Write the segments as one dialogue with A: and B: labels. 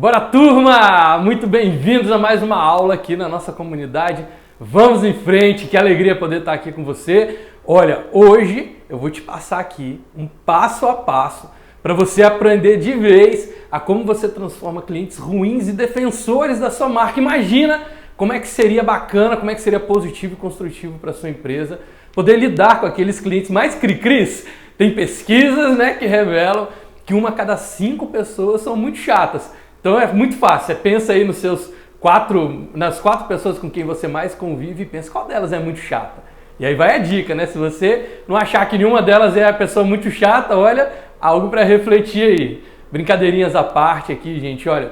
A: Bora, turma! Muito bem-vindos a mais uma aula aqui na nossa comunidade. Vamos em frente, que alegria poder estar aqui com você. Olha, hoje eu vou te passar aqui um passo a passo para você aprender de vez a como você transforma clientes ruins e defensores da sua marca. Imagina como é que seria bacana, como é que seria positivo e construtivo para a sua empresa poder lidar com aqueles clientes mais cri-cris. Tem pesquisas, que revelam que 1 a cada 5 pessoas são muito chatas. Então é muito fácil, você pensa aí nas 4 pessoas com quem você mais convive e pensa qual delas é muito chata. E aí vai a dica, Se você não achar que nenhuma delas é a pessoa muito chata, olha, algo para refletir aí. Brincadeirinhas à parte aqui, gente, olha,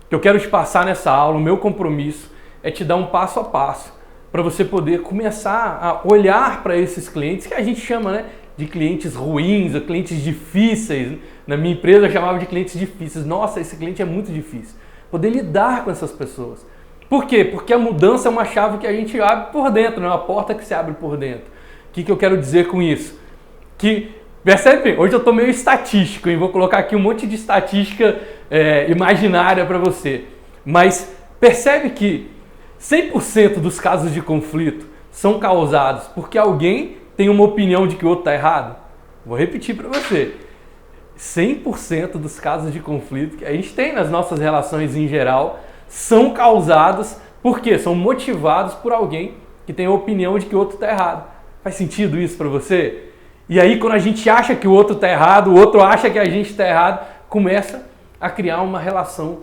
A: o que eu quero te passar nessa aula, o meu compromisso é te dar um passo a passo para você poder começar a olhar para esses clientes que a gente chama, de clientes ruins ou clientes difíceis. Na minha empresa eu chamava de clientes difíceis. Nossa, esse cliente é muito difícil. Poder lidar com essas pessoas. Por quê? Porque a mudança é uma chave que a gente abre por dentro, uma porta que se abre por dentro. O que eu quero dizer com isso? Que, percebe? Hoje eu estou meio estatístico e vou colocar aqui um monte de estatística imaginária para você. Mas percebe que 100% dos casos de conflito são causados porque alguém tem uma opinião de que o outro está errado? Vou repetir para você. 100% dos casos de conflito que a gente tem nas nossas relações em geral são causados por quê? São motivados por alguém que tem a opinião de que o outro está errado. Faz sentido isso para você? E aí quando a gente acha que o outro está errado, o outro acha que a gente está errado, começa a criar uma relação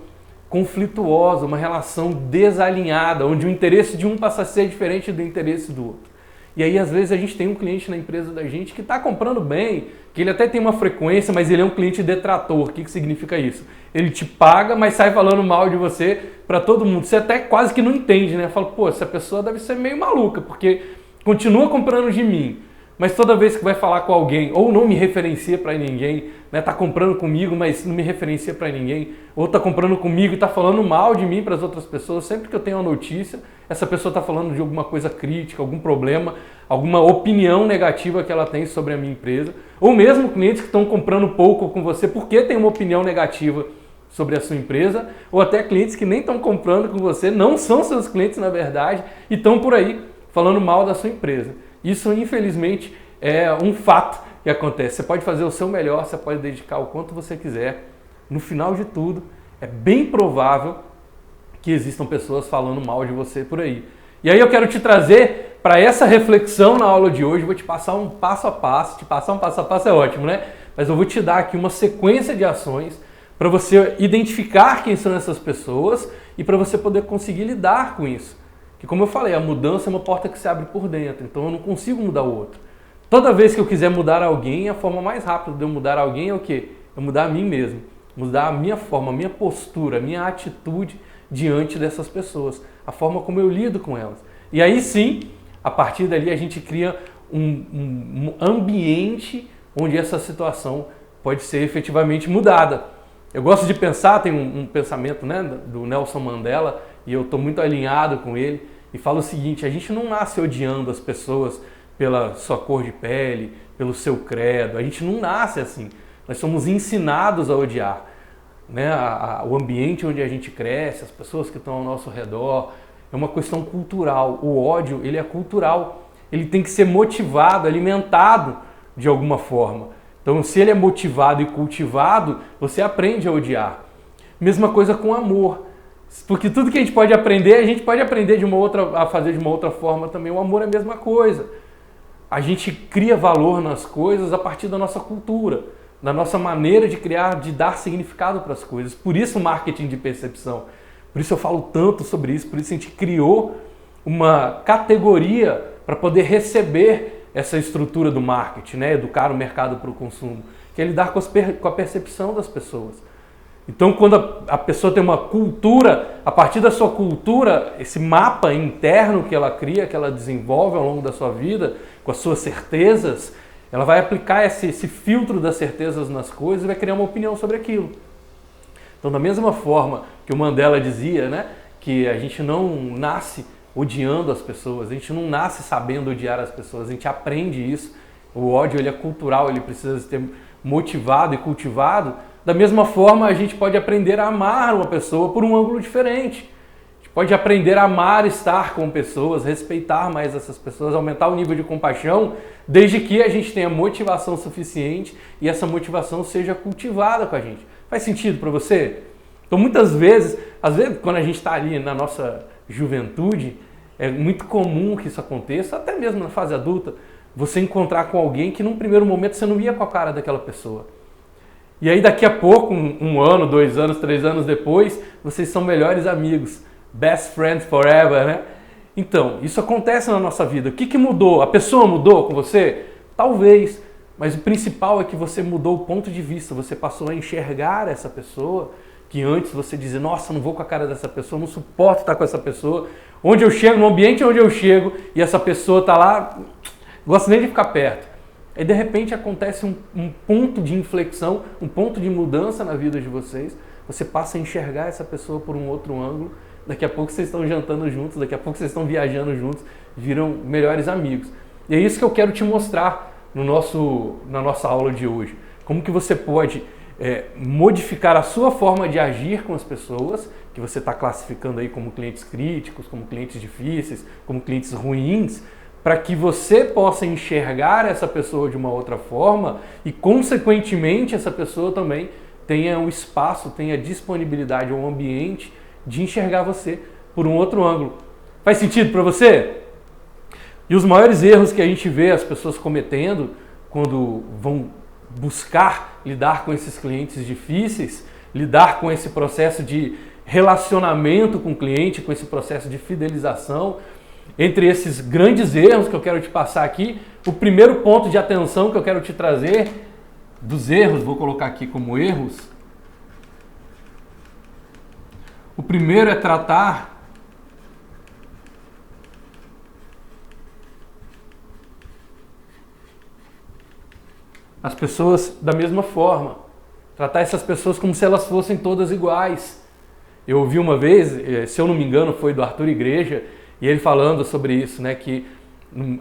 A: conflituosa, uma relação desalinhada, onde o interesse de um passa a ser diferente do interesse do outro. E aí, às vezes, a gente tem um cliente na empresa da gente que está comprando bem, que ele até tem uma frequência, mas ele é um cliente detrator. O que significa isso? Ele te paga, mas sai falando mal de você para todo mundo. Você até quase que não entende, Fala, pô, essa pessoa deve ser meio maluca, porque continua comprando de mim, mas toda vez que vai falar com alguém, ou não me referencia para ninguém, tá comprando comigo, mas não me referencia para ninguém, ou tá comprando comigo e tá falando mal de mim para as outras pessoas, sempre que eu tenho uma notícia, essa pessoa tá falando de alguma coisa crítica, algum problema, alguma opinião negativa que ela tem sobre a minha empresa, ou mesmo clientes que estão comprando pouco com você porque tem uma opinião negativa sobre a sua empresa, ou até clientes que nem estão comprando com você, não são seus clientes na verdade, e estão por aí falando mal da sua empresa. Isso, infelizmente, é um fato que acontece. Você pode fazer o seu melhor, você pode dedicar o quanto você quiser. No final de tudo, é bem provável que existam pessoas falando mal de você por aí. E aí eu quero te trazer para essa reflexão na aula de hoje, vou te passar um passo a passo. Te passar um passo a passo é ótimo, Mas eu vou te dar aqui uma sequência de ações para você identificar quem são essas pessoas e para você poder conseguir lidar com isso. Que, como eu falei, a mudança é uma porta que se abre por dentro, então eu não consigo mudar o outro. Toda vez que eu quiser mudar alguém, a forma mais rápida de eu mudar alguém é o quê? É mudar a mim mesmo, mudar a minha forma, a minha postura, a minha atitude diante dessas pessoas, a forma como eu lido com elas. E aí sim, a partir dali a gente cria um ambiente onde essa situação pode ser efetivamente mudada. Eu gosto de pensar, tem um pensamento do Nelson Mandela, e eu estou muito alinhado com ele, e fala o seguinte: a gente não nasce odiando as pessoas pela sua cor de pele, pelo seu credo, a gente não nasce assim, nós somos ensinados a odiar. O ambiente onde a gente cresce, as pessoas que estão ao nosso redor, é uma questão cultural. O ódio, ele é cultural, ele tem que ser motivado, alimentado de alguma forma. Então, se ele é motivado e cultivado, você aprende a odiar. Mesma coisa com amor. Porque tudo que a gente pode aprender a fazer de uma outra forma também. O amor é a mesma coisa. A gente cria valor nas coisas a partir da nossa cultura, da nossa maneira de criar, de dar significado para as coisas. Por isso o marketing de percepção. Por isso eu falo tanto sobre isso, por isso a gente criou uma categoria para poder receber essa estrutura do marketing, educar o mercado para o consumo, que é lidar com a percepção das pessoas. Então, quando a pessoa tem uma cultura, a partir da sua cultura, esse mapa interno que ela cria, que ela desenvolve ao longo da sua vida, com as suas certezas, ela vai aplicar esse filtro das certezas nas coisas e vai criar uma opinião sobre aquilo. Então, da mesma forma que o Mandela dizia, que a gente não nasce odiando as pessoas, a gente não nasce sabendo odiar as pessoas, a gente aprende isso. O ódio, ele é cultural, ele precisa ser motivado e cultivado. Da mesma forma, a gente pode aprender a amar uma pessoa por um ângulo diferente. A gente pode aprender a amar estar com pessoas, respeitar mais essas pessoas, aumentar o nível de compaixão, desde que a gente tenha motivação suficiente e essa motivação seja cultivada com a gente. Faz sentido para você? Então, muitas vezes, às vezes, quando a gente está ali na nossa juventude, é muito comum que isso aconteça, até mesmo na fase adulta, você encontrar com alguém que num primeiro momento você não ia com a cara daquela pessoa. E aí daqui a pouco, um ano, 2 anos, 3 anos depois, vocês são melhores amigos. Best friends forever, né? Então, isso acontece na nossa vida. O que mudou? A pessoa mudou com você? Talvez. Mas o principal é que você mudou o ponto de vista. Você passou a enxergar essa pessoa, que antes você dizia, nossa, não vou com a cara dessa pessoa, não suporto estar com essa pessoa. Onde eu chego, no ambiente onde eu chego, e essa pessoa está lá, não gosto nem de ficar perto. Aí de repente acontece um ponto de inflexão, um ponto de mudança na vida de vocês. Você passa a enxergar essa pessoa por um outro ângulo. Daqui a pouco vocês estão jantando juntos, daqui a pouco vocês estão viajando juntos, viram melhores amigos. E é isso que eu quero te mostrar na nossa aula de hoje. Como que você pode modificar a sua forma de agir com as pessoas, que você está classificando aí como clientes críticos, como clientes difíceis, como clientes ruins, para que você possa enxergar essa pessoa de uma outra forma e, consequentemente, essa pessoa também tenha o espaço, tenha a disponibilidade, um ambiente de enxergar você por um outro ângulo. Faz sentido para você? E os maiores erros que a gente vê as pessoas cometendo quando vão buscar lidar com esses clientes difíceis, lidar com esse processo de relacionamento com o cliente, com esse processo de fidelização. Entre esses grandes erros que eu quero te passar aqui, o primeiro ponto de atenção que eu quero te trazer dos erros, vou colocar aqui como erros. O primeiro é tratar as pessoas da mesma forma. Tratar essas pessoas como se elas fossem todas iguais. Eu ouvi uma vez, se eu não me engano, foi do Arthur Igreja, e ele falando sobre isso, né, que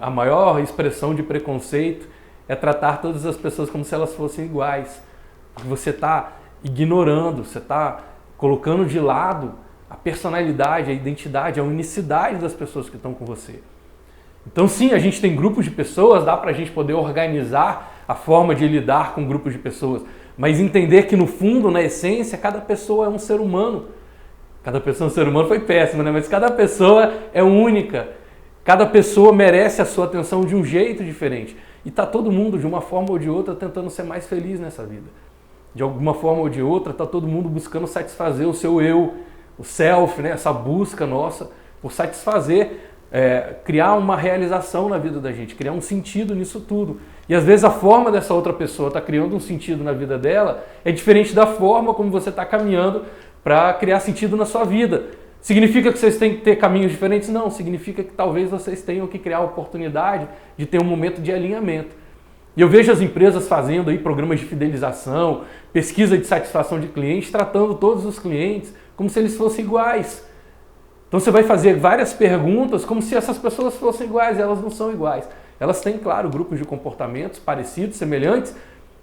A: a maior expressão de preconceito é tratar todas as pessoas como se elas fossem iguais. Porque você está ignorando, você está colocando de lado a personalidade, a identidade, a unicidade das pessoas que estão com você. Então sim, a gente tem grupos de pessoas, dá para a gente poder organizar a forma de lidar com grupos de pessoas, mas entender que no fundo, na essência, cada pessoa é um ser humano. Cada pessoa é um ser humano foi péssimo, né? Mas cada pessoa é única. Cada pessoa merece a sua atenção de um jeito diferente. E está todo mundo, de uma forma ou de outra, tentando ser mais feliz nessa vida. De alguma forma ou de outra, está todo mundo buscando satisfazer o seu eu, o self, né? Essa busca nossa por satisfazer, criar uma realização na vida da gente, criar um sentido nisso tudo. E às vezes a forma dessa outra pessoa estar criando um sentido na vida dela é diferente da forma como você está caminhando para criar sentido na sua vida. Significa que vocês têm que ter caminhos diferentes? Não, significa que talvez vocês tenham que criar a oportunidade de ter um momento de alinhamento. E eu vejo as empresas fazendo aí programas de fidelização, pesquisa de satisfação de clientes, tratando todos os clientes como se eles fossem iguais. Então você vai fazer várias perguntas como se essas pessoas fossem iguais, e elas não são iguais. Elas têm, claro, grupos de comportamentos parecidos, semelhantes,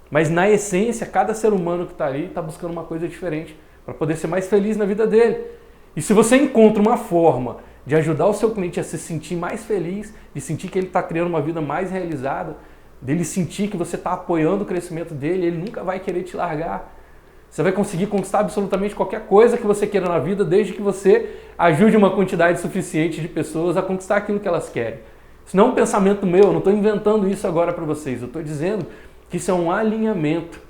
A: mas na essência, cada ser humano que está ali está buscando uma coisa diferente para poder ser mais feliz na vida dele. E se você encontra uma forma de ajudar o seu cliente a se sentir mais feliz, de sentir que ele está criando uma vida mais realizada, dele sentir que você está apoiando o crescimento dele, ele nunca vai querer te largar. Você vai conseguir conquistar absolutamente qualquer coisa que você queira na vida, desde que você ajude uma quantidade suficiente de pessoas a conquistar aquilo que elas querem. Isso não é um pensamento meu, eu não estou inventando isso agora para vocês, eu estou dizendo que isso é um alinhamento.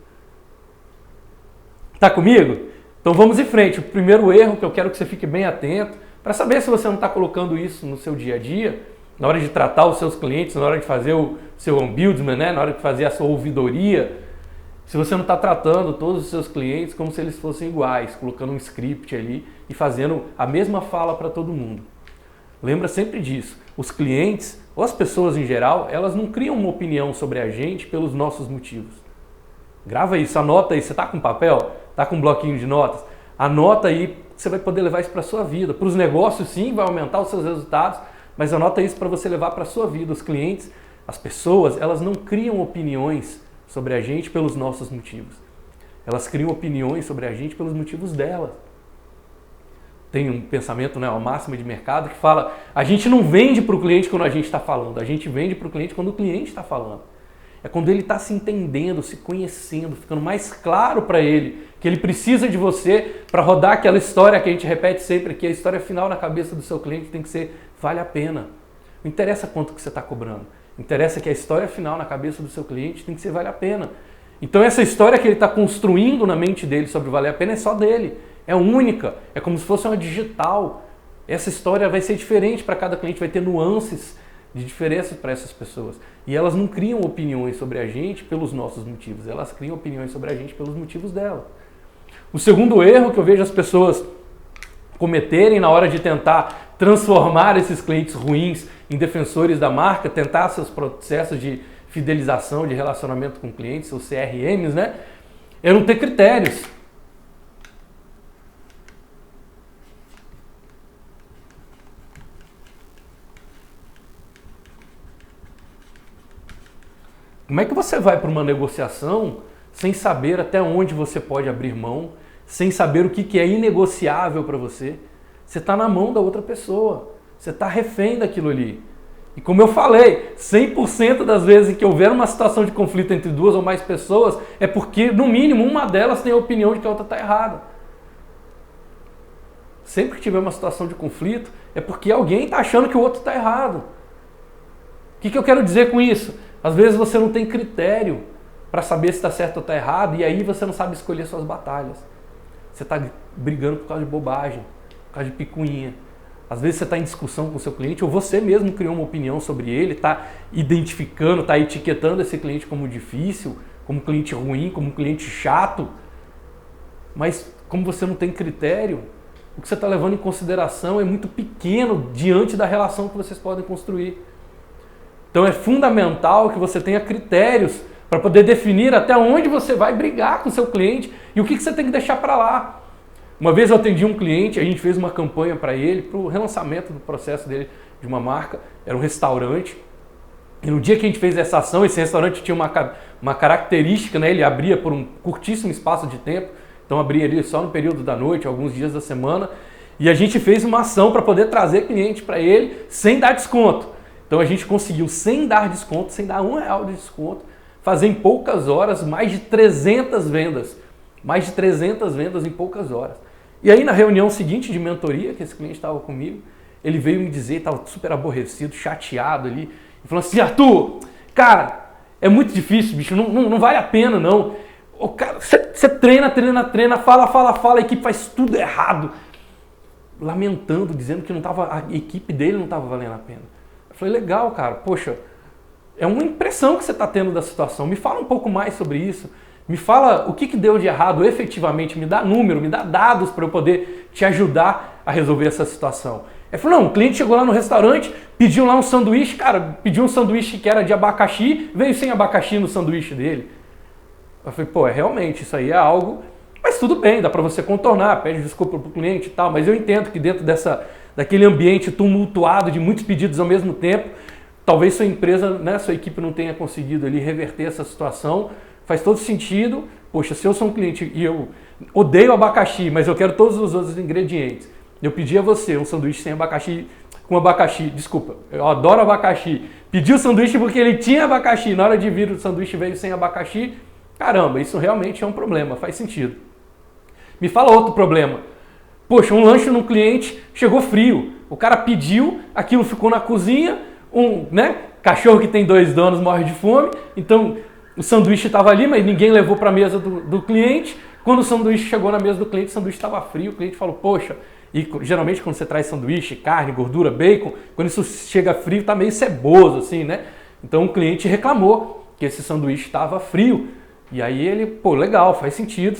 A: Tá comigo? Então vamos em frente. O primeiro erro que eu quero que você fique bem atento, para saber se você não está colocando isso no seu dia a dia, na hora de tratar os seus clientes, na hora de fazer o seu ombudsman, né? Na hora de fazer a sua ouvidoria, se você não está tratando todos os seus clientes como se eles fossem iguais, colocando um script ali e fazendo a mesma fala para todo mundo. Lembra sempre disso. Os clientes, ou as pessoas em geral, elas não criam uma opinião sobre a gente pelos nossos motivos. Grava isso, anota aí. Você está com papel? Está com um bloquinho de notas? Anota aí, você vai poder levar isso para a sua vida. Para os negócios, sim, vai aumentar os seus resultados, mas anota isso para você levar para a sua vida. Os clientes, as pessoas, elas não criam opiniões sobre a gente pelos nossos motivos. Elas criam opiniões sobre a gente pelos motivos delas. Tem um pensamento, né, uma máxima de mercado que fala, a gente não vende para o cliente quando a gente está falando, a gente vende para o cliente quando o cliente está falando. É quando ele está se entendendo, se conhecendo, ficando mais claro para ele que ele precisa de você para rodar aquela história que a gente repete sempre, que a história final na cabeça do seu cliente tem que ser vale a pena. Não interessa quanto que você está cobrando, interessa que a história final na cabeça do seu cliente tem que ser vale a pena. Então essa história que ele está construindo na mente dele sobre valer a pena é só dele, é única, é como se fosse uma digital. Essa história vai ser diferente para cada cliente, vai ter nuances de diferença para essas pessoas. E elas não criam opiniões sobre a gente pelos nossos motivos, elas criam opiniões sobre a gente pelos motivos dela. O segundo erro que eu vejo as pessoas cometerem na hora de tentar transformar esses clientes ruins em defensores da marca, tentar seus processos de fidelização, de relacionamento com clientes, os CRMs, né? É não ter critérios. Como é que você vai para uma negociação sem saber até onde você pode abrir mão, sem saber o que é inegociável para você? Você está na mão da outra pessoa, você está refém daquilo ali. E como eu falei, 100% das vezes que houver uma situação de conflito entre duas ou mais pessoas, é porque, no mínimo, uma delas tem a opinião de que a outra está errada. Sempre que tiver uma situação de conflito, é porque alguém está achando que o outro está errado. O que eu quero dizer com isso? Às vezes você não tem critério para saber se está certo ou está errado, e aí você não sabe escolher suas batalhas. Você está brigando por causa de bobagem, por causa de picuinha. Às vezes você está em discussão com o seu cliente, ou você mesmo criou uma opinião sobre ele, está identificando, está etiquetando esse cliente como difícil, como cliente ruim, como cliente chato. Mas como você não tem critério, o que você está levando em consideração é muito pequeno diante da relação que vocês podem construir. Então é fundamental que você tenha critérios para poder definir até onde você vai brigar com o seu cliente e o que você tem que deixar para lá. Uma vez eu atendi um cliente, a gente fez uma campanha para ele, para o relançamento do processo dele de uma marca, era um restaurante. E no dia que a gente fez essa ação, esse restaurante tinha uma característica, né? Ele abria por um curtíssimo espaço de tempo, então abria ali só no período da noite, alguns dias da semana. E a gente fez uma ação para poder trazer cliente para ele sem dar desconto. Então a gente conseguiu, sem dar desconto, sem dar R$1 de desconto, fazer em poucas horas mais de 300 vendas. Mais de 300 vendas em poucas horas. E aí na reunião seguinte de mentoria, que esse cliente estava comigo, ele veio me dizer, estava super aborrecido, chateado ali, e falou assim, Arthur, cara, é muito difícil, bicho, não vale a pena não. Você treina, fala, a equipe faz tudo errado. Lamentando, dizendo que a equipe dele não estava valendo a pena. Eu falei, legal, cara, poxa, é uma impressão que você está tendo da situação. Me fala um pouco mais sobre isso. Me fala o que deu de errado efetivamente. Me dá número, me dá dados para eu poder te ajudar a resolver essa situação. Ele falou, não, o cliente chegou lá no restaurante, pediu lá um sanduíche, cara, pediu um sanduíche que era de abacaxi, veio sem abacaxi no sanduíche dele. Eu falei, pô, realmente, isso aí é algo, mas tudo bem, dá para você contornar, pede desculpa pro cliente e tal, mas eu entendo que dentro daquele ambiente tumultuado de muitos pedidos ao mesmo tempo, talvez sua empresa, né, sua equipe não tenha conseguido ali reverter essa situação, faz todo sentido. Poxa, se eu sou um cliente e eu odeio abacaxi, mas eu quero todos os outros ingredientes, eu pedi a você um sanduíche sem abacaxi, com abacaxi, desculpa, eu adoro abacaxi, pedi o sanduíche porque ele tinha abacaxi, na hora de vir o sanduíche veio sem abacaxi, caramba, isso realmente é um problema, faz sentido. Me fala outro problema. Poxa, um lanche num cliente chegou frio, o cara pediu, aquilo ficou na cozinha, cachorro que tem 2 donos morre de fome, então o sanduíche estava ali, mas ninguém levou para a mesa do cliente. Quando o sanduíche chegou na mesa do cliente, o sanduíche estava frio, o cliente falou, poxa, e geralmente quando você traz sanduíche, carne, gordura, bacon, quando isso chega frio, está meio ceboso, assim, né? Então o cliente reclamou que esse sanduíche estava frio. E aí ele, pô, legal, faz sentido,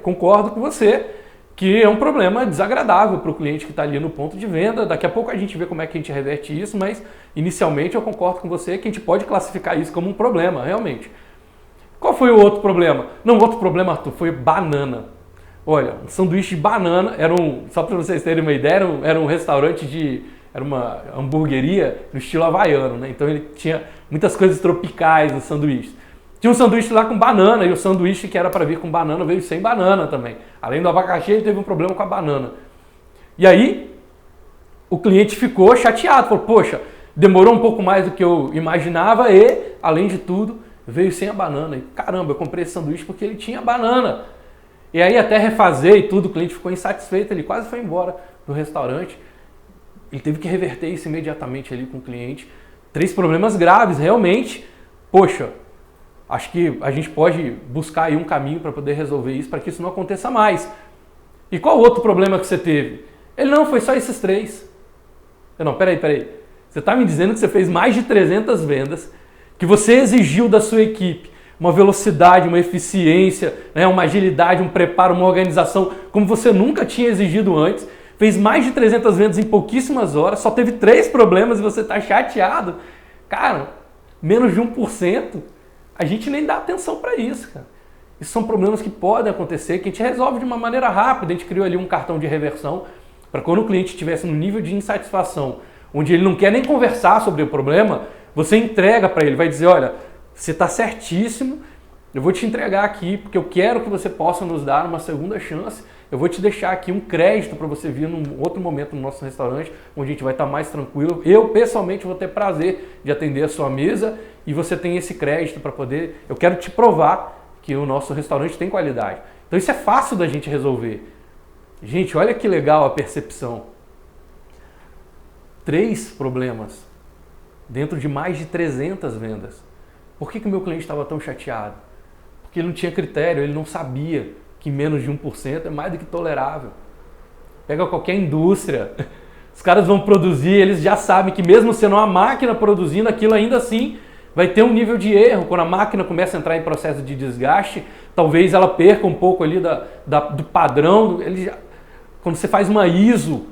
A: concordo com você, que é um problema desagradável para o cliente que está ali no ponto de venda. Daqui a pouco a gente vê como é que a gente reverte isso, mas inicialmente eu concordo com você que a gente pode classificar isso como um problema, realmente. Qual foi o outro problema? Não, o outro problema, Arthur, foi banana. Olha, um sanduíche de banana, só para vocês terem uma ideia, era um restaurante era uma hamburgueria no estilo havaiano, né? Então ele tinha muitas coisas tropicais no sanduíche. Tinha um sanduíche lá com banana e o sanduíche que era para vir com banana veio sem banana também. Além do abacaxi, ele teve um problema com a banana. E aí, o cliente ficou chateado, falou, poxa, demorou um pouco mais do que eu imaginava e, além de tudo, veio sem a banana. E, caramba, eu comprei esse sanduíche porque ele tinha banana. E aí, até refazer e tudo, o cliente ficou insatisfeito, ele quase foi embora do restaurante. Ele teve que reverter isso imediatamente ali com o cliente. 3 problemas graves, realmente. Poxa, acho que a gente pode buscar aí um caminho para poder resolver isso, para que isso não aconteça mais. E qual outro problema que você teve? Ele, não, foi só esses 3. Eu, não, peraí. Você está me dizendo que você fez mais de 300 vendas, que você exigiu da sua equipe uma velocidade, uma eficiência, né, uma agilidade, um preparo, uma organização, como você nunca tinha exigido antes, fez mais de 300 vendas em pouquíssimas horas, só teve 3 problemas e você está chateado. Cara, menos de 1%. A gente nem dá atenção para isso, cara. Isso são problemas que podem acontecer, que a gente resolve de uma maneira rápida. A gente criou ali um cartão de reversão para quando o cliente estivesse no nível de insatisfação, onde ele não quer nem conversar sobre o problema, você entrega para ele, vai dizer, olha, você está certíssimo, eu vou te entregar aqui porque eu quero que você possa nos dar uma segunda chance, eu vou te deixar aqui um crédito para você vir num outro momento no nosso restaurante, onde a gente vai estar mais tranquilo. Eu, pessoalmente, vou ter prazer de atender a sua mesa e você tem esse crédito para poder... Eu quero te provar que o nosso restaurante tem qualidade. Então isso é fácil da gente resolver. Gente, olha que legal a percepção. 3 problemas dentro de mais de 300 vendas. Por que o meu cliente estava tão chateado? Porque ele não tinha critério, ele não sabia que menos de 1% é mais do que tolerável. Pega qualquer indústria, os caras vão produzir, eles já sabem que mesmo sendo uma máquina produzindo, aquilo ainda assim vai ter um nível de erro. Quando a máquina começa a entrar em processo de desgaste, talvez ela perca um pouco ali do padrão. Quando você faz uma ISO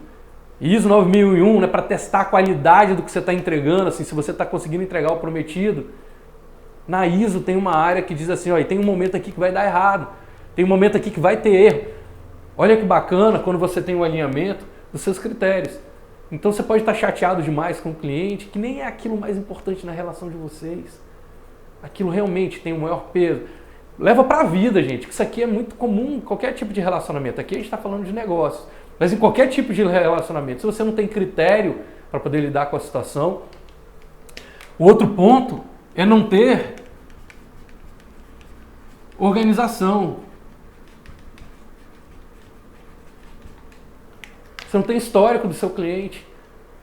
A: 9001, né, para testar a qualidade do que você está entregando, assim, se você está conseguindo entregar o prometido, na ISO tem uma área que diz assim, ó, e tem um momento aqui que vai dar errado. Tem um momento aqui que vai ter erro. Olha que bacana quando você tem um alinhamento dos seus critérios. Então você pode estar chateado demais com o cliente, que nem é aquilo mais importante na relação de vocês. Aquilo realmente tem o maior peso. Leva para a vida, gente, que isso aqui é muito comum em qualquer tipo de relacionamento. Aqui a gente está falando de negócios, mas em qualquer tipo de relacionamento. Se você não tem critério para poder lidar com a situação. O outro ponto é não ter organização. Você não tem histórico do seu cliente.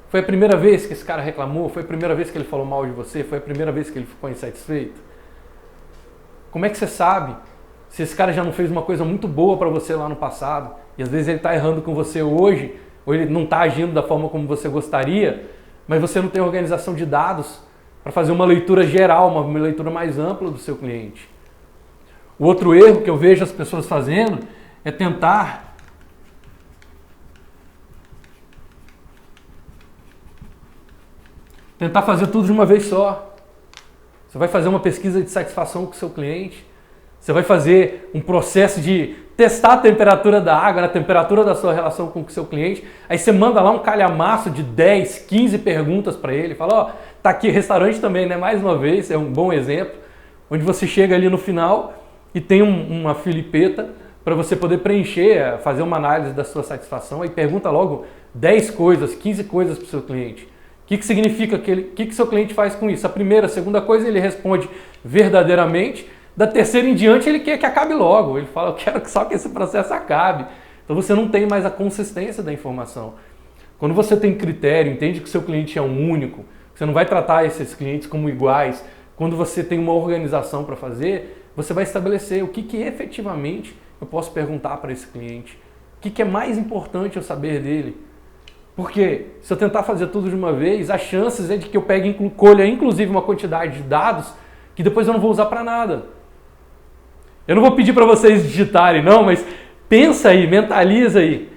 A: Foi a primeira vez que esse cara reclamou? Foi a primeira vez que ele falou mal de você? Foi a primeira vez que ele ficou insatisfeito? Como é que você sabe se esse cara já não fez uma coisa muito boa para você lá no passado? E às vezes ele está errando com você hoje, ou ele não está agindo da forma como você gostaria, mas você não tem organização de dados para fazer uma leitura geral, uma leitura mais ampla do seu cliente. O outro erro que eu vejo as pessoas fazendo é tentar fazer tudo de uma vez só. Você vai fazer uma pesquisa de satisfação com o seu cliente, você vai fazer um processo de testar a temperatura da água, a temperatura da sua relação com o seu cliente, aí você manda lá um calhamaço de 10, 15 perguntas para ele, fala, ó, tá aqui, restaurante também, né? Mais uma vez, é um bom exemplo, onde você chega ali no final e tem uma filipeta para você poder preencher, fazer uma análise da sua satisfação, aí pergunta logo 10 coisas, 15 coisas para o seu cliente. O que significa o que seu cliente faz com isso? A primeira, a segunda coisa, ele responde verdadeiramente. Da terceira em diante, ele quer que acabe logo. Ele fala, eu quero só que esse processo acabe. Então você não tem mais a consistência da informação. Quando você tem critério, entende que o seu cliente é um único, você não vai tratar esses clientes como iguais. Quando você tem uma organização para fazer, você vai estabelecer o que efetivamente eu posso perguntar para esse cliente. O que é mais importante eu saber dele. Porque se eu tentar fazer tudo de uma vez, as chances é de que eu colha inclusive uma quantidade de dados que depois eu não vou usar para nada. Eu não vou pedir para vocês digitarem não, mas pensa aí, mentaliza aí.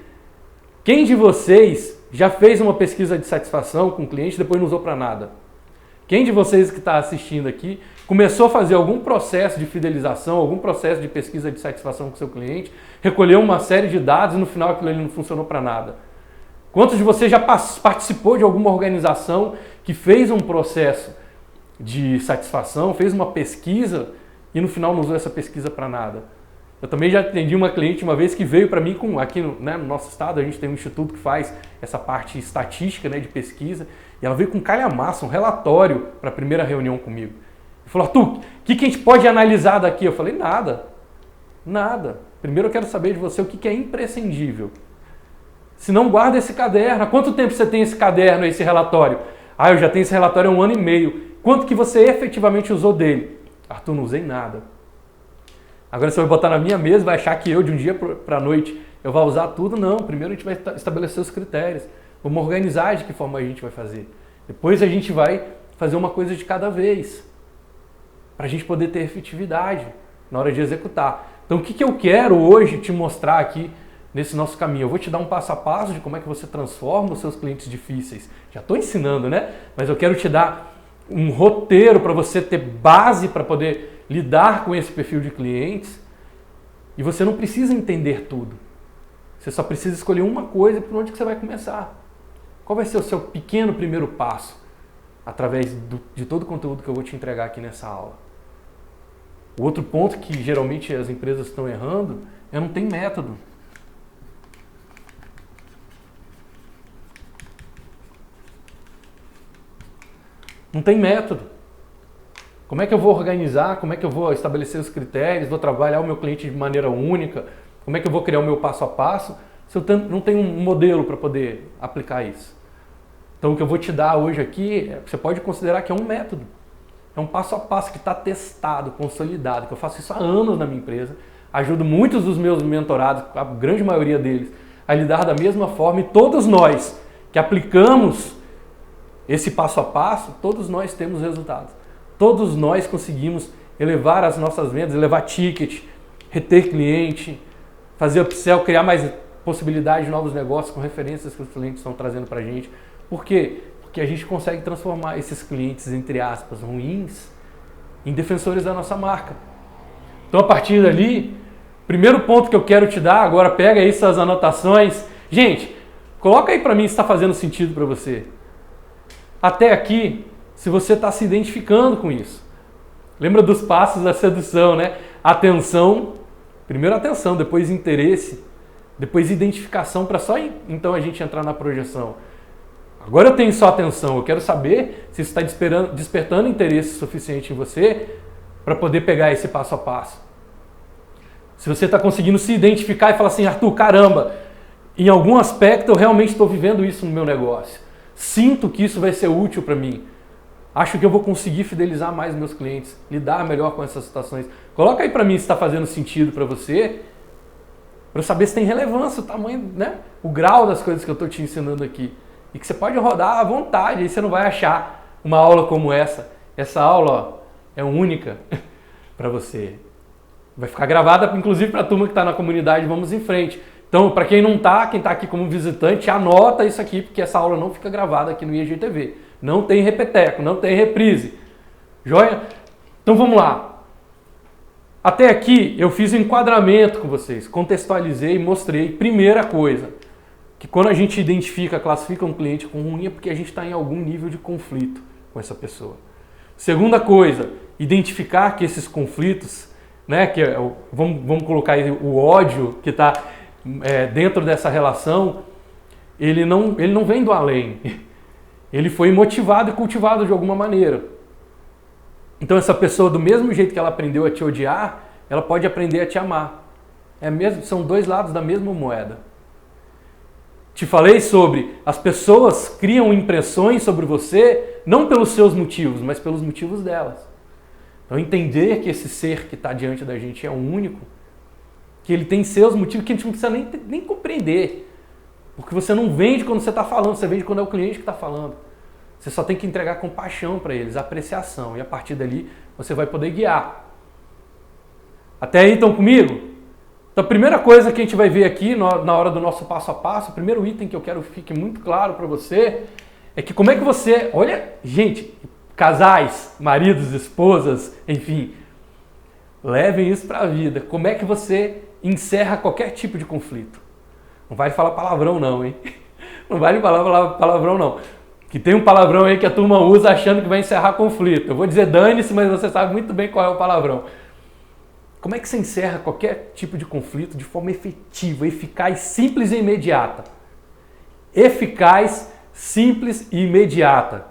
A: Quem de vocês já fez uma pesquisa de satisfação com o cliente e depois não usou para nada? Quem de vocês que está assistindo aqui começou a fazer algum processo de fidelização, algum processo de pesquisa de satisfação com o seu cliente, recolheu uma série de dados e no final aquilo ali não funcionou para nada? Quantos de vocês já participou de alguma organização que fez um processo de satisfação, fez uma pesquisa e no final não usou essa pesquisa para nada. Eu também já atendi uma cliente uma vez que veio para mim, aqui no nosso estado, a gente tem um instituto que faz essa parte estatística, né, de pesquisa, e ela veio com calhamaço, um relatório para a primeira reunião comigo. E falou, Arthur, o que a gente pode analisar daqui? Eu falei, nada. Primeiro eu quero saber de você o que é imprescindível. Se não, guarda esse caderno. Há quanto tempo você tem esse caderno, esse relatório? Ah, eu já tenho esse relatório há 1 ano e meio. Quanto que você efetivamente usou dele? Arthur, não usei nada. Agora você vai botar na minha mesa, vai achar que eu, de um dia para a noite, eu vou usar tudo? Não, primeiro a gente vai estabelecer os critérios. Vamos organizar de que forma a gente vai fazer. Depois a gente vai fazer uma coisa de cada vez. Para a gente poder ter efetividade na hora de executar. Então o que eu quero hoje te mostrar aqui nesse nosso caminho? Eu vou te dar um passo a passo de como é que você transforma os seus clientes difíceis. Já estou ensinando, né? Mas eu quero te dar um roteiro para você ter base para poder lidar com esse perfil de clientes. E você não precisa entender tudo. Você só precisa escolher uma coisa e por onde que você vai começar. Qual vai ser o seu pequeno primeiro passo através de todo o conteúdo que eu vou te entregar aqui nessa aula? O outro ponto que geralmente as empresas estão errando é não tem método. Não tem método. Como é que eu vou organizar? Como é que eu vou estabelecer os critérios? Vou trabalhar o meu cliente de maneira única? Como é que eu vou criar o meu passo a passo se eu não tenho um modelo para poder aplicar isso? Então o que eu vou te dar hoje aqui, você pode considerar que é um método. É um passo a passo que está testado, consolidado, que eu faço isso há anos na minha empresa. Ajudo muitos dos meus mentorados, a grande maioria deles, a lidar da mesma forma. E todos nós que aplicamos esse passo a passo, todos nós temos resultados. Todos nós conseguimos elevar as nossas vendas, elevar ticket, reter cliente, fazer upsell, criar mais possibilidades de novos negócios com referências que os clientes estão trazendo para a gente. Por quê? Porque a gente consegue transformar esses clientes, entre aspas, ruins, em defensores da nossa marca. Então, a partir dali, primeiro ponto que eu quero te dar, agora pega aí suas anotações. Gente, coloca aí para mim se está fazendo sentido para você. Até aqui, se você está se identificando com isso. Lembra dos passos da sedução, né? Atenção, primeiro atenção, depois interesse, depois identificação, para só então a gente entrar na projeção. Agora eu tenho só atenção, eu quero saber se isso está despertando interesse suficiente em você para poder pegar esse passo a passo. Se você está conseguindo se identificar e falar assim, Arthur, caramba, em algum aspecto eu realmente estou vivendo isso no meu negócio. Sinto que isso vai ser útil para mim. Acho que eu vou conseguir fidelizar mais meus clientes, lidar melhor com essas situações. Coloca aí para mim se está fazendo sentido para você, para eu saber se tem relevância, o tamanho, né? O grau das coisas que eu estou te ensinando aqui. E que você pode rodar à vontade, aí você não vai achar uma aula como essa. Essa aula, ó, é única para você. Vai ficar gravada, inclusive, para a turma que está na comunidade. Vamos em frente. Então, para quem não está, quem está aqui como visitante, anota isso aqui, porque essa aula não fica gravada aqui no IGTV. Não tem repeteco, não tem reprise. Joia? Então, vamos lá. Até aqui, eu fiz um enquadramento com vocês. Contextualizei e mostrei. Primeira coisa, que quando a gente identifica, classifica um cliente como ruim é porque a gente está em algum nível de conflito com essa pessoa. Segunda coisa, identificar que esses conflitos, né, que vamos colocar aí o ódio que está dentro dessa relação, ele não vem do além. Ele foi motivado e cultivado de alguma maneira. Então essa pessoa, do mesmo jeito que ela aprendeu a te odiar, ela pode aprender a te amar. São dois lados da mesma moeda. Te falei sobre as pessoas criam impressões sobre você não pelos seus motivos, mas pelos motivos delas. Então entender que esse ser que está diante da gente é único, que ele tem seus motivos que a gente não precisa nem compreender. Porque você não vende quando você está falando, você vende quando é o cliente que está falando. Você só tem que entregar compaixão para eles, apreciação. E a partir dali você vai poder guiar. Até aí estão comigo? Então a primeira coisa que a gente vai ver aqui na hora do nosso passo a passo, o primeiro item que eu quero que fique muito claro para você, é que como é que você... Olha, gente, casais, maridos, esposas, enfim, levem isso para a vida. Como é que você encerra qualquer tipo de conflito? Não vale falar palavrão não, hein? Não vale falar palavrão não. Que tem um palavrão aí que a turma usa achando que vai encerrar conflito. Eu vou dizer dane-se, mas você sabe muito bem qual é o palavrão. Como é que você encerra qualquer tipo de conflito de forma efetiva, eficaz, simples e imediata? Eficaz, simples e imediata.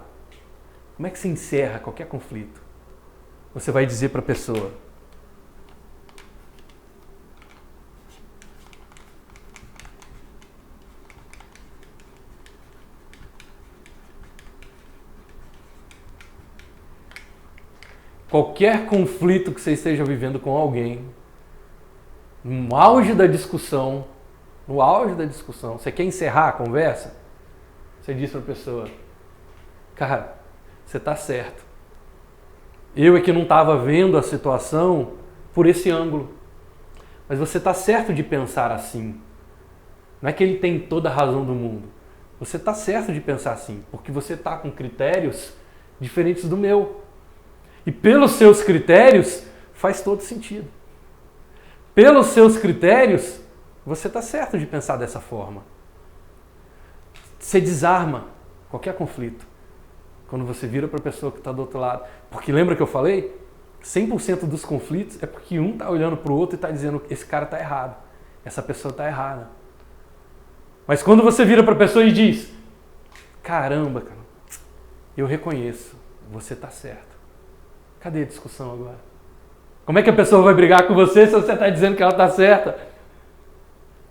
A: Como é que você encerra qualquer conflito? Você vai dizer para a pessoa: qualquer conflito que você esteja vivendo com alguém, no auge da discussão, você quer encerrar a conversa? Você diz para a pessoa: cara, você está certo. Eu é que não estava vendo a situação por esse ângulo. Mas você está certo de pensar assim. Não é que ele tem toda a razão do mundo. Você está certo de pensar assim, porque você está com critérios diferentes do meu. E pelos seus critérios, faz todo sentido. Pelos seus critérios, você está certo de pensar dessa forma. Você desarma qualquer conflito quando você vira para a pessoa que está do outro lado. Porque lembra que eu falei? 100% dos conflitos é porque um está olhando para o outro e está dizendo: esse cara está errado, essa pessoa está errada. Mas quando você vira para a pessoa e diz: caramba, cara, eu reconheço, você está certo. Cadê a discussão agora? Como é que a pessoa vai brigar com você se você está dizendo que ela está certa?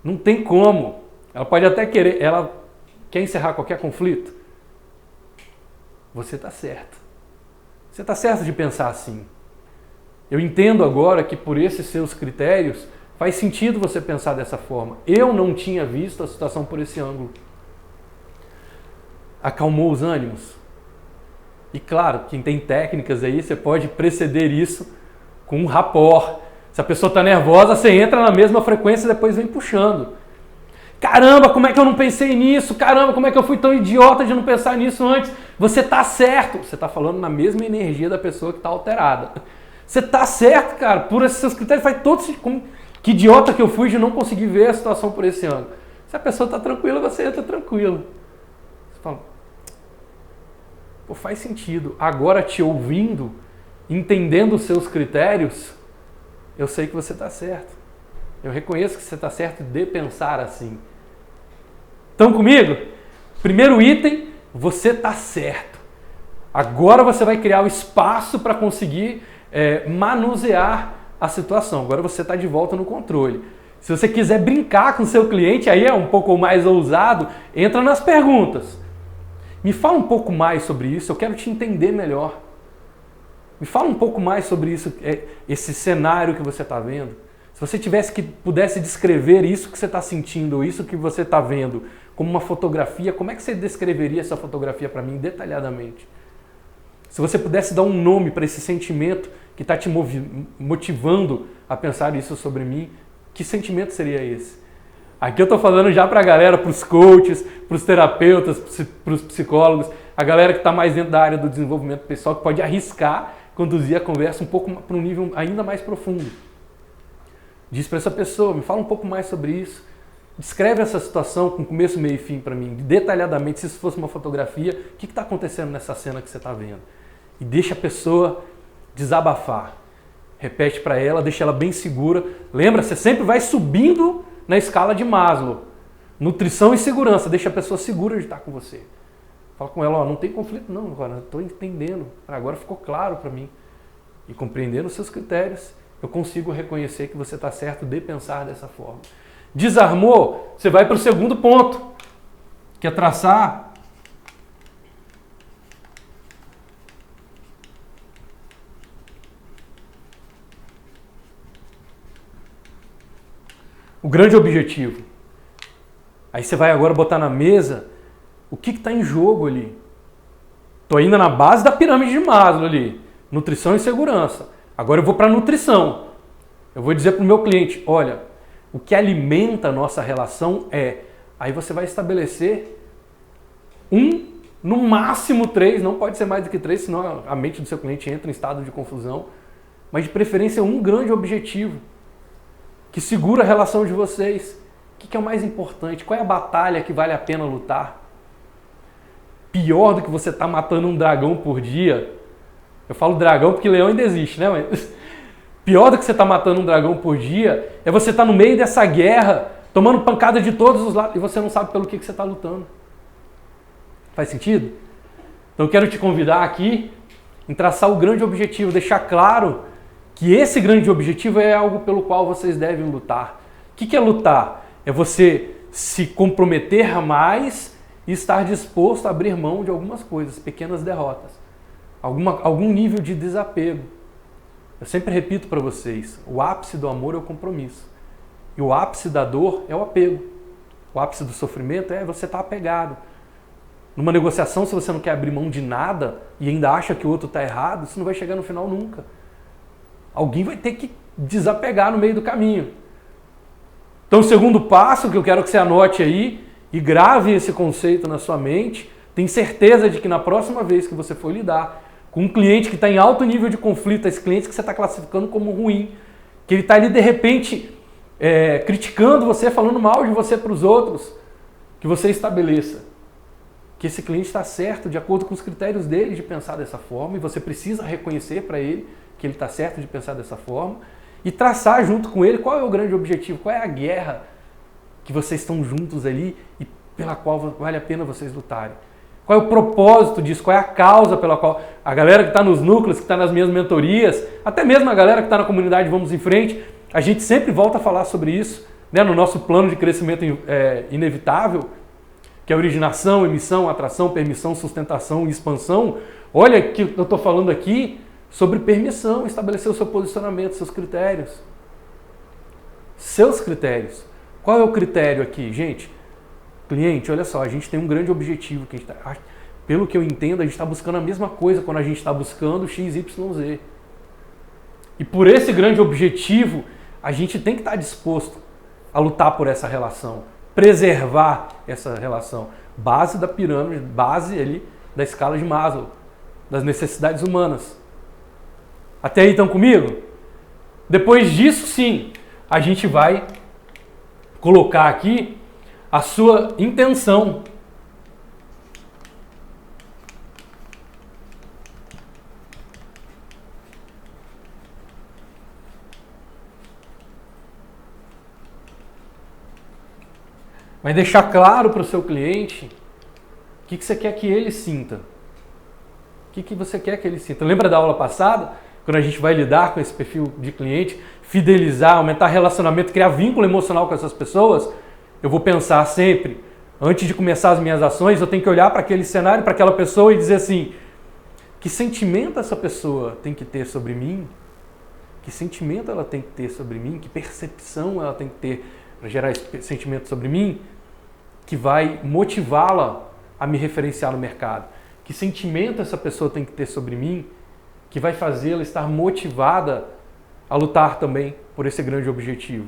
A: Não tem como. Ela pode até querer, ela quer encerrar qualquer conflito. Você está certo. Você está certo de pensar assim. Eu entendo agora que por esses seus critérios faz sentido você pensar dessa forma. Eu não tinha visto a situação por esse ângulo. Acalmou os ânimos. E claro, quem tem técnicas aí, você pode preceder isso com um rapport. Se a pessoa está nervosa, você entra na mesma frequência e depois vem puxando. Caramba, como é que eu não pensei nisso? Caramba, como é que eu fui tão idiota de não pensar nisso antes? Você está certo. Você está falando na mesma energia da pessoa que está alterada. Você está certo, cara. Por esses seus critérios faz todo sentido. Que idiota que eu fui de não conseguir ver a situação por esse ângulo. Se a pessoa está tranquila, você entra tranquilo. Você fala: pô, faz sentido. Agora te ouvindo, entendendo os seus critérios, eu sei que você está certo. Eu reconheço que você está certo de pensar assim. Estão comigo? Primeiro item, você está certo. Agora você vai criar o espaço para conseguir manusear a situação. Agora você está de volta no controle. Se você quiser brincar com o seu cliente, aí é um pouco mais ousado, entra nas perguntas. Me fala um pouco mais sobre isso, eu quero te entender melhor. Me fala um pouco mais sobre isso, esse cenário que você está vendo. Se você pudesse descrever isso que você está sentindo, ou isso que você está vendo, como uma fotografia, como é que você descreveria essa fotografia para mim detalhadamente? Se você pudesse dar um nome para esse sentimento que está te motivando a pensar isso sobre mim, que sentimento seria esse? Aqui eu estou falando já para a galera, para os coaches, para os terapeutas, para os psicólogos, a galera que está mais dentro da área do desenvolvimento pessoal, que pode arriscar conduzir a conversa um pouco para um nível ainda mais profundo. Diz para essa pessoa: me fala um pouco mais sobre isso. Descreve essa situação com começo, meio e fim para mim, detalhadamente, se isso fosse uma fotografia, o que está acontecendo nessa cena que você está vendo? E deixa a pessoa desabafar. Repete para ela, deixa ela bem segura. Lembra, você sempre vai subindo na escala de Maslow. Nutrição e segurança, deixa a pessoa segura de estar com você. Fala com ela: ó, não tem conflito não, agora estou entendendo, agora ficou claro para mim. E compreendendo os seus critérios, eu consigo reconhecer que você está certo de pensar dessa forma. Desarmou, você vai para o segundo ponto, que é traçar o grande objetivo. Aí você vai agora botar na mesa o que está em jogo ali. Estou ainda na base da pirâmide de Maslow ali, nutrição e segurança. Agora eu vou para a nutrição. Eu vou dizer para o meu cliente: olha, o que alimenta a nossa relação é... Aí você vai estabelecer no máximo 3, não pode ser mais do que 3, senão a mente do seu cliente entra em estado de confusão. Mas de preferência um grande objetivo que segura a relação de vocês. O que é o mais importante? Qual é a batalha que vale a pena lutar? Pior do que você estar matando um dragão por dia. Eu falo dragão porque leão ainda existe, né? Mas Pior do que você estar matando um dragão por dia é você estar no meio dessa guerra, tomando pancada de todos os lados, e você não sabe pelo que você está lutando. Faz sentido? Então eu quero te convidar aqui em traçar o grande objetivo, deixar claro que esse grande objetivo é algo pelo qual vocês devem lutar. O que é lutar? É você se comprometer mais e estar disposto a abrir mão de algumas coisas, pequenas derrotas, algum nível de desapego. Eu sempre repito para vocês, o ápice do amor é o compromisso. E o ápice da dor é o apego. O ápice do sofrimento é você estar apegado. Numa negociação, se você não quer abrir mão de nada e ainda acha que o outro está errado, isso não vai chegar no final nunca. Alguém vai ter que desapegar no meio do caminho. Então, o segundo passo que eu quero que você anote aí e grave esse conceito na sua mente, tenha certeza de que na próxima vez que você for lidar com um cliente que está em alto nível de conflito, esse cliente que você está classificando como ruim, que ele está ali de repente criticando você, falando mal de você para os outros, que você estabeleça que esse cliente está certo de acordo com os critérios dele de pensar dessa forma, e você precisa reconhecer para ele que ele está certo de pensar dessa forma e traçar junto com ele qual é o grande objetivo, qual é a guerra que vocês estão juntos ali e pela qual vale a pena vocês lutarem. Qual é o propósito disso? Qual é a causa pela qual a galera que está nos núcleos, que está nas minhas mentorias, até mesmo a galera que está na comunidade Vamos em Frente, a gente sempre volta a falar sobre isso, né, no nosso plano de crescimento inevitável, que é originação, emissão, atração, permissão, sustentação e expansão. Olha que eu estou falando aqui sobre permissão, estabelecer o seu posicionamento, seus critérios. Seus critérios. Qual é o critério aqui, gente? Cliente, olha só, a gente tem um grande objetivo. Que a gente pelo que eu entendo, a gente está buscando a mesma coisa quando a gente está buscando XYZ. E por esse grande objetivo, a gente tem que estar disposto a lutar por essa relação, preservar essa relação. Base da pirâmide, base ali da escala de Maslow, das necessidades humanas. Até aí estão comigo? Depois disso, sim, a gente vai colocar aqui a sua intenção. Vai deixar claro para o seu cliente o que você quer que ele sinta. O que você quer que ele sinta. Lembra da aula passada? Quando a gente vai lidar com esse perfil de cliente, fidelizar, aumentar relacionamento, criar vínculo emocional com essas pessoas, eu vou pensar sempre, antes de começar as minhas ações, eu tenho que olhar para aquele cenário, para aquela pessoa e dizer assim, que sentimento essa pessoa tem que ter sobre mim? Que sentimento ela tem que ter sobre mim? Que percepção ela tem que ter para gerar esse sentimento sobre mim? Que vai motivá-la a me referenciar no mercado. Que sentimento essa pessoa tem que ter sobre mim? Que vai fazê-la estar motivada a lutar também por esse grande objetivo.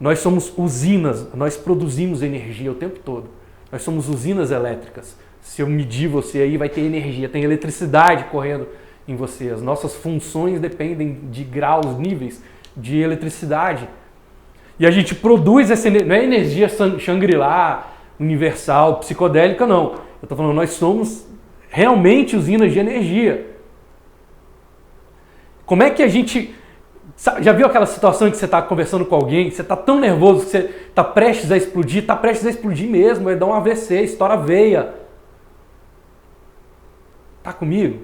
A: Nós somos usinas, nós produzimos energia o tempo todo. Nós somos usinas elétricas. Se eu medir você aí, vai ter energia, tem eletricidade correndo em você. As nossas funções dependem de graus, níveis de eletricidade. E a gente produz essa energia, não é energia Shangri-La, universal, psicodélica, não. Eu estou falando, nós somos realmente usinas de energia. Como é que a gente... Já viu aquela situação em que você está conversando com alguém, você está tão nervoso que você está prestes a explodir mesmo, vai dar um AVC, estoura a veia. Está comigo?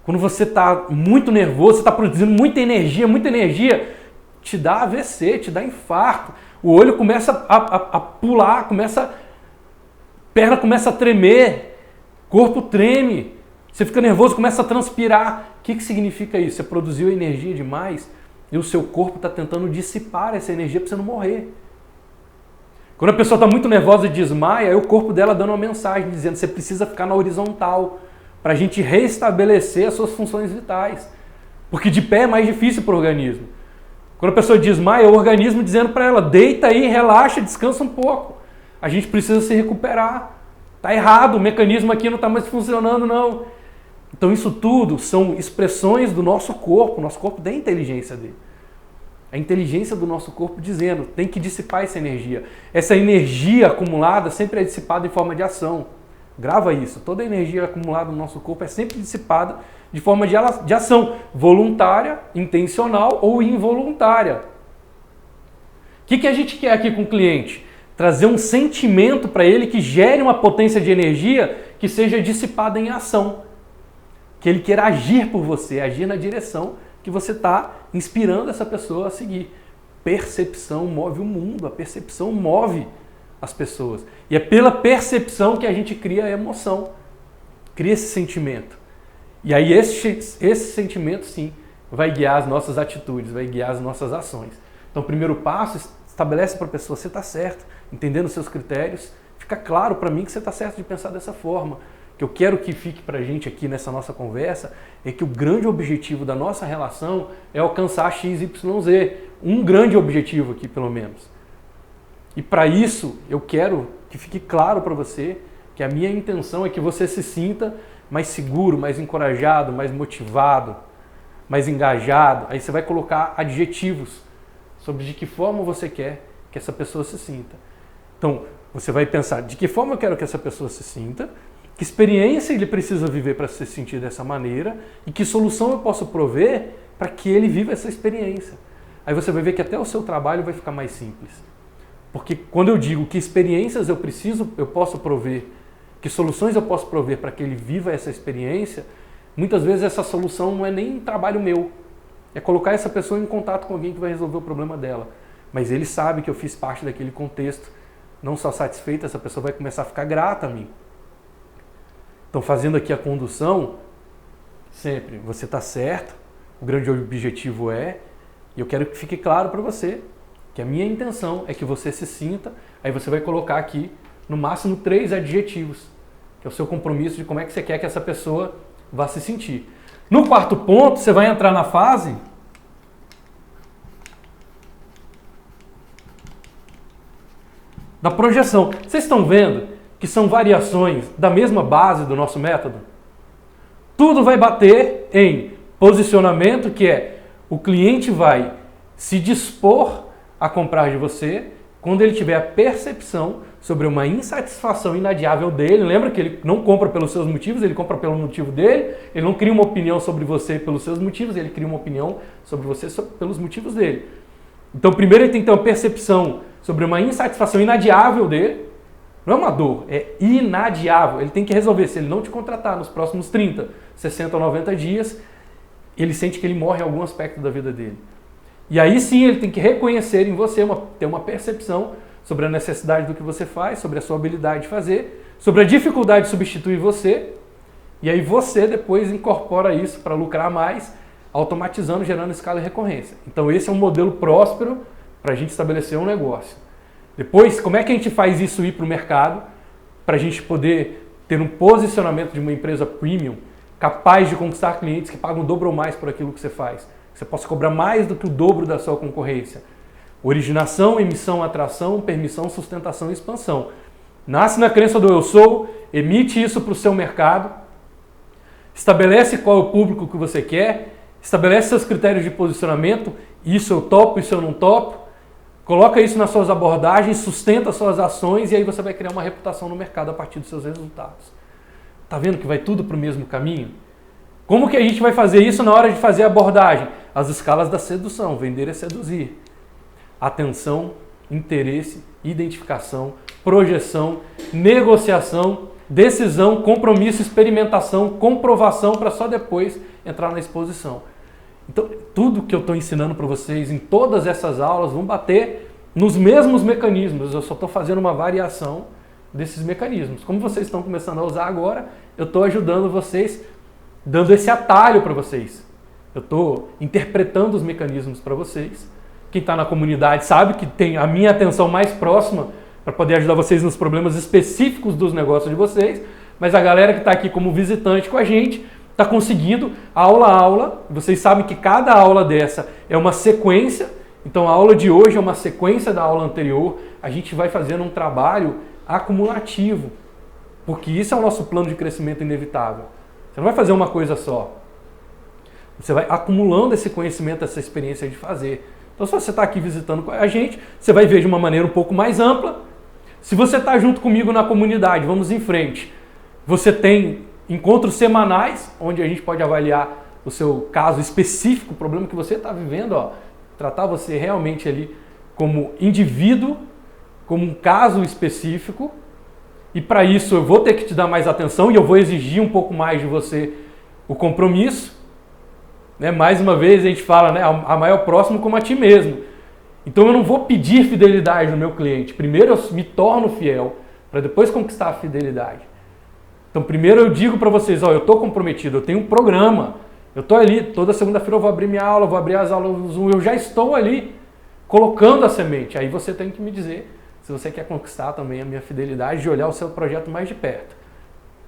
A: Quando você está muito nervoso, você está produzindo muita energia, te dá AVC, te dá infarto. O olho começa a pular, perna começa a tremer, corpo treme, você fica nervoso, começa a transpirar. O que significa isso? Você produziu energia demais e o seu corpo está tentando dissipar essa energia para você não morrer. Quando a pessoa está muito nervosa e desmaia, é o corpo dela dando uma mensagem dizendo que você precisa ficar na horizontal para a gente restabelecer as suas funções vitais. Porque de pé é mais difícil para o organismo. Quando a pessoa desmaia, é o organismo dizendo para ela, deita aí, relaxa, descansa um pouco. A gente precisa se recuperar. Está errado, o mecanismo aqui não está mais funcionando, não. Então isso tudo são expressões do nosso corpo. O nosso corpo tem a inteligência dele. A inteligência do nosso corpo dizendo, tem que dissipar essa energia. Essa energia acumulada sempre é dissipada em forma de ação. Grava isso. Toda a energia acumulada no nosso corpo é sempre dissipada de forma de ação voluntária, intencional ou involuntária. O que a gente quer aqui com o cliente? Trazer um sentimento para ele que gere uma potência de energia que seja dissipada em ação. Que ele queira agir por você, agir na direção que você está inspirando essa pessoa a seguir. Percepção move o mundo, a percepção move as pessoas. E é pela percepção que a gente cria a emoção, cria esse sentimento. E aí esse sentimento, sim, vai guiar as nossas atitudes, vai guiar as nossas ações. Então o primeiro passo, estabelece para a pessoa, você está certo, entendendo os seus critérios, fica claro para mim que você está certo de pensar dessa forma. O que eu quero que fique para a gente aqui nessa nossa conversa é que o grande objetivo da nossa relação é alcançar XYZ. Um grande objetivo aqui, pelo menos. E para isso, eu quero que fique claro para você que a minha intenção é que você se sinta mais seguro, mais encorajado, mais motivado, mais engajado. Aí você vai colocar adjetivos sobre de que forma você quer que essa pessoa se sinta. Então, você vai pensar de que forma eu quero que essa pessoa se sinta, que experiência ele precisa viver para se sentir dessa maneira e que solução eu posso prover para que ele viva essa experiência. Aí você vai ver que até o seu trabalho vai ficar mais simples. Porque quando eu digo que experiências eu posso prover, que soluções eu posso prover para que ele viva essa experiência, muitas vezes essa solução não é nem trabalho meu. É colocar essa pessoa em contato com alguém que vai resolver o problema dela. Mas ele sabe que eu fiz parte daquele contexto. Não só satisfeito, essa pessoa vai começar a ficar grata a mim. Então, fazendo aqui a condução, sempre, você está certo, o grande objetivo é, e eu quero que fique claro para você, que a minha intenção é que você se sinta, aí você vai colocar aqui, no máximo 3 adjetivos, que é o seu compromisso de como é que você quer que essa pessoa vá se sentir. No quarto ponto, você vai entrar na fase da projeção. Vocês estão vendo que são variações da mesma base do nosso método? Tudo vai bater em posicionamento, que é o cliente vai se dispor a comprar de você quando ele tiver a percepção sobre uma insatisfação inadiável dele. Lembra que ele não compra pelos seus motivos, ele compra pelo motivo dele, ele não cria uma opinião sobre você pelos seus motivos, ele cria uma opinião sobre você pelos motivos dele. Então primeiro ele tem que ter uma percepção sobre uma insatisfação inadiável dele. Não é uma dor, é inadiável. Ele tem que resolver. Se ele não te contratar nos próximos 30, 60 ou 90 dias, ele sente que ele morre em algum aspecto da vida dele. E aí sim ele tem que reconhecer em você, ter uma percepção sobre a necessidade do que você faz, sobre a sua habilidade de fazer, sobre a dificuldade de substituir você. E aí você depois incorpora isso para lucrar mais, automatizando, gerando escala e recorrência. Então esse é um modelo próspero para a gente estabelecer um negócio. Depois, como é que a gente faz isso ir para o mercado para a gente poder ter um posicionamento de uma empresa premium capaz de conquistar clientes que pagam o dobro ou mais por aquilo que você faz? Você possa cobrar mais do que o dobro da sua concorrência. Originação, emissão, atração, permissão, sustentação e expansão. Nasce na crença do eu sou, emite isso para o seu mercado, estabelece qual é o público que você quer, estabelece seus critérios de posicionamento, isso eu topo, isso eu não topo, coloca isso nas suas abordagens, sustenta suas ações e aí você vai criar uma reputação no mercado a partir dos seus resultados. Tá vendo que vai tudo para o mesmo caminho? Como que a gente vai fazer isso na hora de fazer a abordagem? As escalas da sedução, vender é seduzir. Atenção, interesse, identificação, projeção, negociação, decisão, compromisso, experimentação, comprovação para só depois entrar na exposição. Então, tudo que eu estou ensinando para vocês em todas essas aulas vão bater nos mesmos mecanismos. Eu só estou fazendo uma variação desses mecanismos. Como vocês estão começando a usar agora, eu estou ajudando vocês, dando esse atalho para vocês. Eu estou interpretando os mecanismos para vocês. Quem está na comunidade sabe que tem a minha atenção mais próxima para poder ajudar vocês nos problemas específicos dos negócios de vocês, mas a galera que está aqui como visitante com a gente está conseguindo aula a aula. Vocês sabem que cada aula dessa é uma sequência, então a aula de hoje é uma sequência da aula anterior. A gente vai fazendo um trabalho acumulativo, porque isso é o nosso plano de crescimento inevitável. Você não vai fazer uma coisa só. Você vai acumulando esse conhecimento, essa experiência de fazer. Então, se você está aqui visitando com a gente, você vai ver de uma maneira um pouco mais ampla. Se você está junto comigo na comunidade, vamos em frente. Você tem encontros semanais, onde a gente pode avaliar o seu caso específico, o problema que você está vivendo, ó, tratar você realmente ali como indivíduo, como um caso específico. E para isso eu vou ter que te dar mais atenção e eu vou exigir um pouco mais de você o compromisso. Né? Mais uma vez a gente fala, né, amar ao próximo como a ti mesmo. Então eu não vou pedir fidelidade no meu cliente. Primeiro eu me torno fiel, para depois conquistar a fidelidade. Então primeiro eu digo para vocês, ó, eu estou comprometido, eu tenho um programa. Eu estou ali, toda segunda-feira eu vou abrir minha aula, vou abrir as aulas do Zoom, eu já estou ali colocando a semente. Aí você tem que me dizer se você quer conquistar também a minha fidelidade de olhar o seu projeto mais de perto.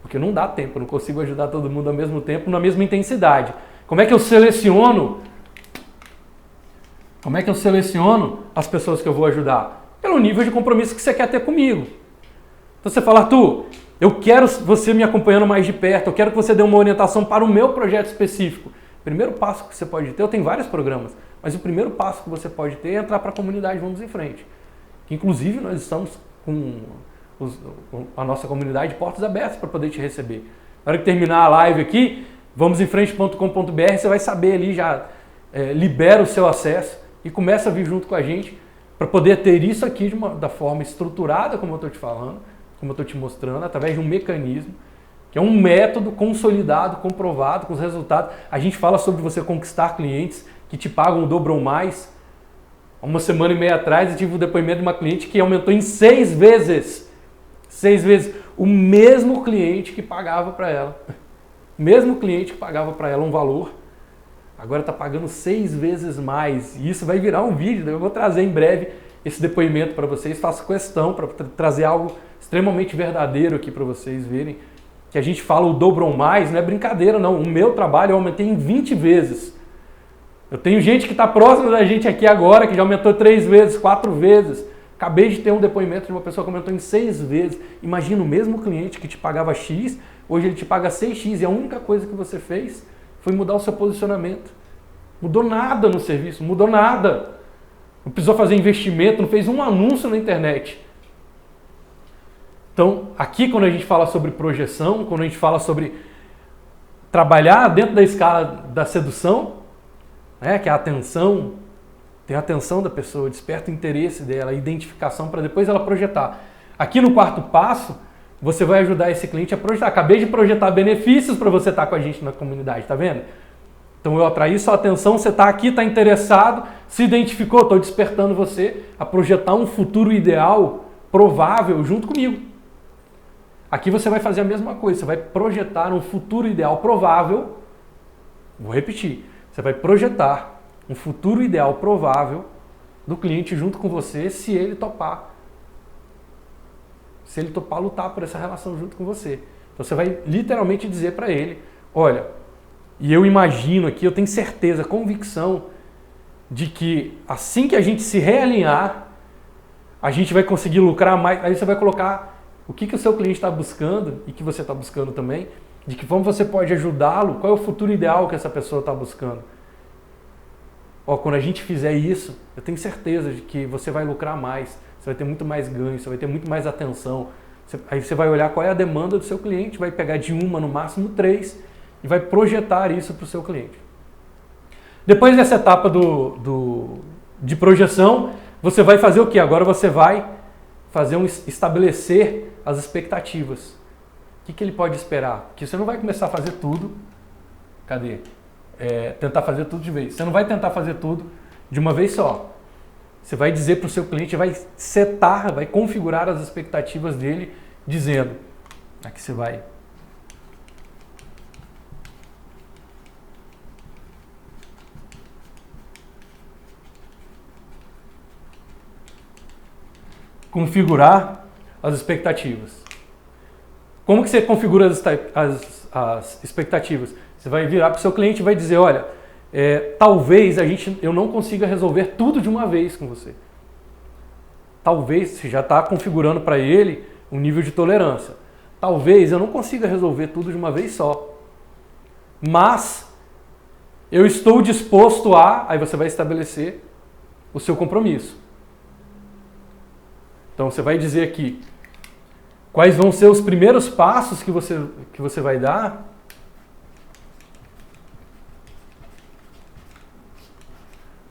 A: Porque não dá tempo, eu não consigo ajudar todo mundo ao mesmo tempo, na mesma intensidade. Como é que eu seleciono? Como é que eu seleciono as pessoas que eu vou ajudar? Pelo nível de compromisso que você quer ter comigo. Então você fala, Arthur, eu quero você me acompanhando mais de perto, eu quero que você dê uma orientação para o meu projeto específico. O primeiro passo que você pode ter, eu tenho vários programas, mas o primeiro passo que você pode ter é entrar para a comunidade Vamos em Frente. Inclusive, nós estamos com a nossa comunidade de portas abertas para poder te receber. Na hora que terminar a live aqui, vamosemfrente.com.br, você vai saber ali, já libera o seu acesso e começa a vir junto com a gente para poder ter isso aqui da forma estruturada, como eu estou te falando, como eu estou te mostrando, através de um mecanismo, que é um método consolidado, comprovado, com os resultados. A gente fala sobre você conquistar clientes que te pagam o dobro ou mais. Uma semana e meia atrás eu tive um depoimento de uma cliente que aumentou em 6 vezes. 6 vezes. O mesmo cliente que pagava para ela. O mesmo cliente que pagava para ela um valor, agora está pagando 6 vezes mais. E isso vai virar um vídeo. Eu vou trazer em breve esse depoimento para vocês. Faço questão para trazer algo extremamente verdadeiro aqui para vocês verem. Que a gente fala o dobro ou mais, não é brincadeira não. O meu trabalho eu aumentei em 20 vezes. Eu tenho gente que está próxima da gente aqui agora, que já aumentou 3 vezes, 4 vezes. Acabei de ter um depoimento de uma pessoa que aumentou em 6 vezes. Imagina o mesmo cliente que te pagava X, hoje ele te paga 6X e a única coisa que você fez foi mudar o seu posicionamento. Mudou nada no serviço, mudou nada. Não precisou fazer investimento, não fez um anúncio na internet. Então, aqui quando a gente fala sobre projeção, quando a gente fala sobre trabalhar dentro da escala da sedução, né, que é a atenção, tem a atenção da pessoa, desperta o interesse dela, a identificação para depois ela projetar. Aqui no quarto passo, você vai ajudar esse cliente a projetar. Acabei de projetar benefícios para você estar com a gente na comunidade, tá vendo? Então eu atraí sua atenção, você está aqui, está interessado, se identificou, estou despertando você a projetar um futuro ideal, provável, junto comigo. Aqui você vai fazer a mesma coisa, você vai projetar um futuro ideal provável, vou repetir, você vai projetar um futuro ideal provável do cliente junto com você, se ele topar. Se ele topar lutar por essa relação junto com você. Então você vai literalmente dizer para ele, olha, e eu imagino aqui, eu tenho certeza, convicção, de que assim que a gente se realinhar, a gente vai conseguir lucrar mais. Aí você vai colocar o que o seu cliente está buscando e que você está buscando também, de que forma você pode ajudá-lo, qual é o futuro ideal que essa pessoa está buscando. Ó, quando a gente fizer isso, eu tenho certeza de que você vai lucrar mais, você vai ter muito mais ganho, você vai ter muito mais atenção. Aí você vai olhar qual é a demanda do seu cliente, vai pegar de uma, no máximo 3, e vai projetar isso para o seu cliente. Depois dessa etapa de projeção, você vai fazer o quê? Agora você vai estabelecer as expectativas. O que ele pode esperar? Porque você não vai começar a fazer tudo. Cadê? Tentar fazer tudo de vez. Você não vai tentar fazer tudo de uma vez só. Você vai dizer para o seu cliente, vai setar, vai configurar as expectativas dele, dizendo, aqui você vai configurar as expectativas. Como que você configura as expectativas? Você vai virar para o seu cliente e vai dizer, olha, talvez eu não consiga resolver tudo de uma vez com você. Talvez você já está configurando para ele um nível de tolerância. Talvez eu não consiga resolver tudo de uma vez só. Mas eu estou disposto a... Aí você vai estabelecer o seu compromisso. Então você vai dizer aqui, Quais vão ser os primeiros passos que você vai dar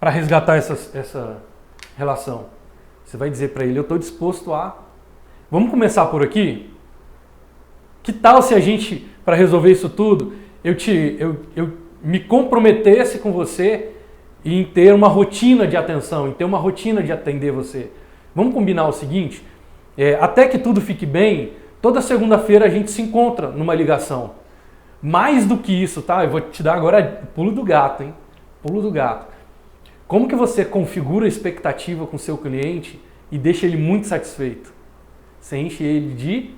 A: para resgatar essa relação? Você vai dizer para ele, eu estou disposto a... Vamos começar por aqui? Que tal se a gente, para resolver isso tudo, eu me comprometesse com você em ter uma rotina de atenção, em ter uma rotina de atender você? Vamos combinar o seguinte, até que tudo fique bem, toda segunda-feira a gente se encontra numa ligação. Mais do que isso, tá? Eu vou te dar agora pulo do gato, hein? Pulo do gato. Como que você configura a expectativa com o seu cliente e deixa ele muito satisfeito? Você enche ele de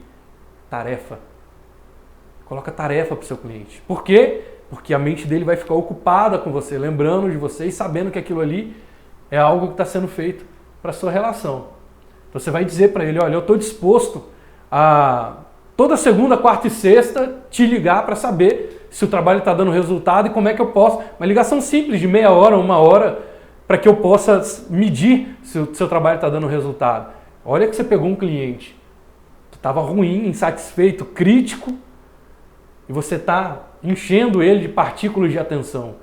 A: tarefa. Coloca tarefa para o seu cliente. Por quê? Porque a mente dele vai ficar ocupada com você, lembrando de você e sabendo que aquilo ali é algo que está sendo feito para a sua relação. Então você vai dizer para ele, olha, eu estou disposto a toda segunda, quarta e sexta te ligar para saber se o trabalho está dando resultado e como é que eu posso. Uma ligação simples de meia hora, uma hora, para que eu possa medir se o seu trabalho está dando resultado. Olha que você pegou um cliente que estava ruim, insatisfeito, crítico, e você está enchendo ele de partículas de atenção.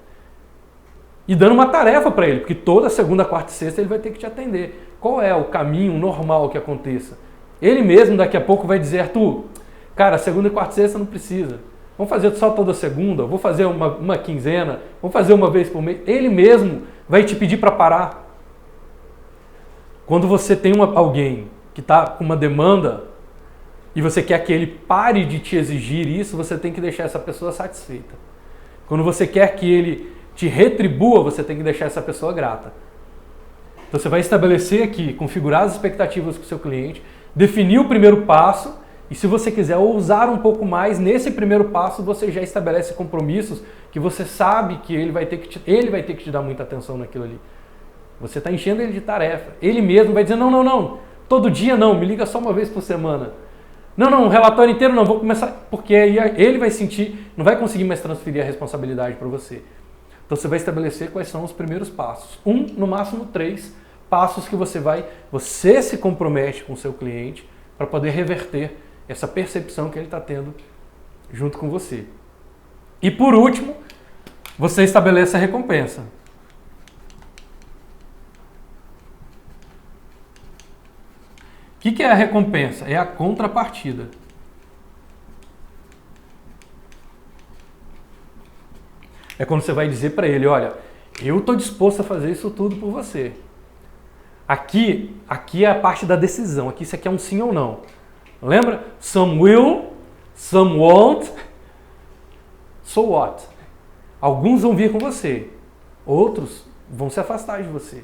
A: E dando uma tarefa para ele, porque toda segunda, quarta e sexta ele vai ter que te atender. Qual é o caminho normal que aconteça? Ele mesmo daqui a pouco vai dizer, Arthur, cara, segunda, quarta e sexta não precisa. Vamos fazer só toda segunda, vou fazer uma quinzena, vamos fazer uma vez por mês. Ele mesmo vai te pedir para parar. Quando você tem alguém que está com uma demanda e você quer que ele pare de te exigir isso, você tem que deixar essa pessoa satisfeita. Quando você quer que ele te retribua, você tem que deixar essa pessoa grata. Então você vai estabelecer aqui, configurar as expectativas com o seu cliente, definir o primeiro passo e se você quiser ousar um pouco mais, nesse primeiro passo você já estabelece compromissos que você sabe que ele vai ter que te dar muita atenção naquilo ali. Você está enchendo ele de tarefa. Ele mesmo vai dizer, não, todo dia não, me liga só uma vez por semana. Não, o relatório inteiro não, vou começar, porque aí ele vai sentir, não vai conseguir mais transferir a responsabilidade para você. Então você vai estabelecer quais são os primeiros passos. No máximo 3 passos que você se compromete com o seu cliente para poder reverter essa percepção que ele está tendo junto com você. E por último, você estabelece a recompensa. O que é a recompensa? É a contrapartida. É quando você vai dizer para ele, olha, eu estou disposto a fazer isso tudo por você. Aqui é a parte da decisão, aqui isso aqui é um sim ou não. Lembra? Some will, some won't, so what? Alguns vão vir com você, outros vão se afastar de você.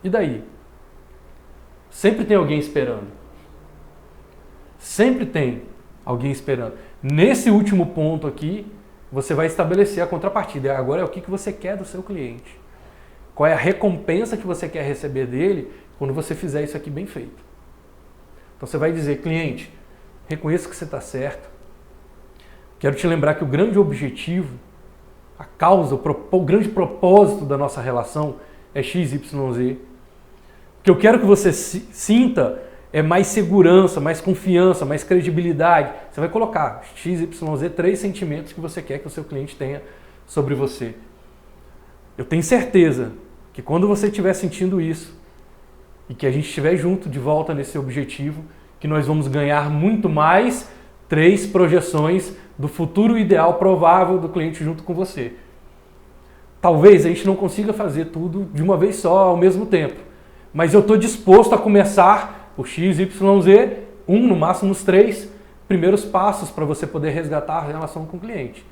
A: E daí? Sempre tem alguém esperando. Sempre tem alguém esperando. Nesse último ponto aqui, você vai estabelecer a contrapartida. Agora é o que você quer do seu cliente. Qual é a recompensa que você quer receber dele quando você fizer isso aqui bem feito. Então você vai dizer, cliente, reconheço que você está certo. Quero te lembrar que o grande objetivo, a causa, o grande propósito da nossa relação é XYZ. O que eu quero que você sinta é mais segurança, mais confiança, mais credibilidade. Você vai colocar XYZ, 3 sentimentos que você quer que o seu cliente tenha sobre você. Eu tenho certeza que quando você estiver sentindo isso e que a gente estiver junto de volta nesse objetivo, que nós vamos ganhar muito mais 3 projeções do futuro ideal provável do cliente junto com você. Talvez a gente não consiga fazer tudo de uma vez só, ao mesmo tempo. Mas eu estou disposto a começar o XYZ, no máximo os 3 primeiros passos para você poder resgatar a relação com o cliente.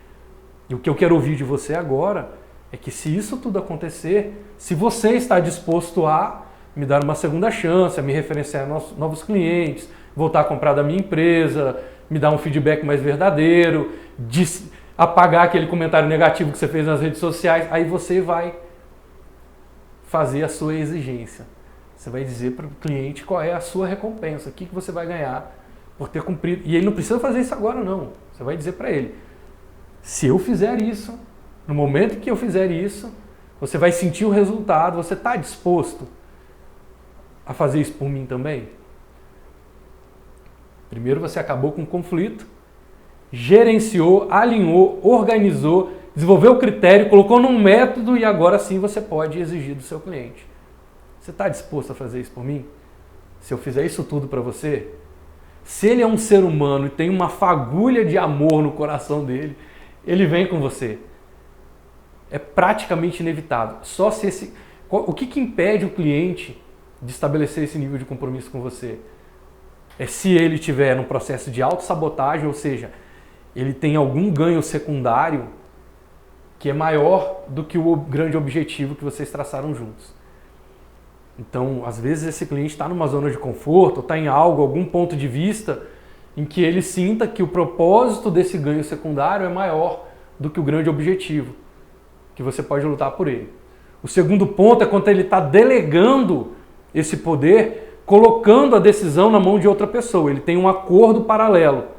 A: E o que eu quero ouvir de você agora é que se isso tudo acontecer, se você está disposto a me dar uma segunda chance, a me referenciar a novos clientes, voltar a comprar da minha empresa, me dar um feedback mais verdadeiro, apagar aquele comentário negativo que você fez nas redes sociais, aí você vai fazer a sua exigência. Você vai dizer para o cliente qual é a sua recompensa, o que você vai ganhar por ter cumprido. E ele não precisa fazer isso agora, não. Você vai dizer para ele, se eu fizer isso, no momento que eu fizer isso, você vai sentir o resultado, você está disposto a fazer isso por mim também? Primeiro você acabou com o conflito, gerenciou, alinhou, organizou, desenvolveu o critério, colocou num método e agora sim você pode exigir do seu cliente. Você está disposto a fazer isso por mim? Se eu fizer isso tudo para você? Se ele é um ser humano e tem uma fagulha de amor no coração dele, ele vem com você. É praticamente inevitável. Só se o que impede o cliente de estabelecer esse nível de compromisso com você? É se ele estiver num processo de autossabotagem, ou seja, ele tem algum ganho secundário que é maior do que o grande objetivo que vocês traçaram juntos. Então, às vezes esse cliente está numa zona de conforto, está em algum ponto de vista em que ele sinta que o propósito desse ganho secundário é maior do que o grande objetivo, que você pode lutar por ele. O segundo ponto é quando ele está delegando esse poder, colocando a decisão na mão de outra pessoa. Ele tem um acordo paralelo.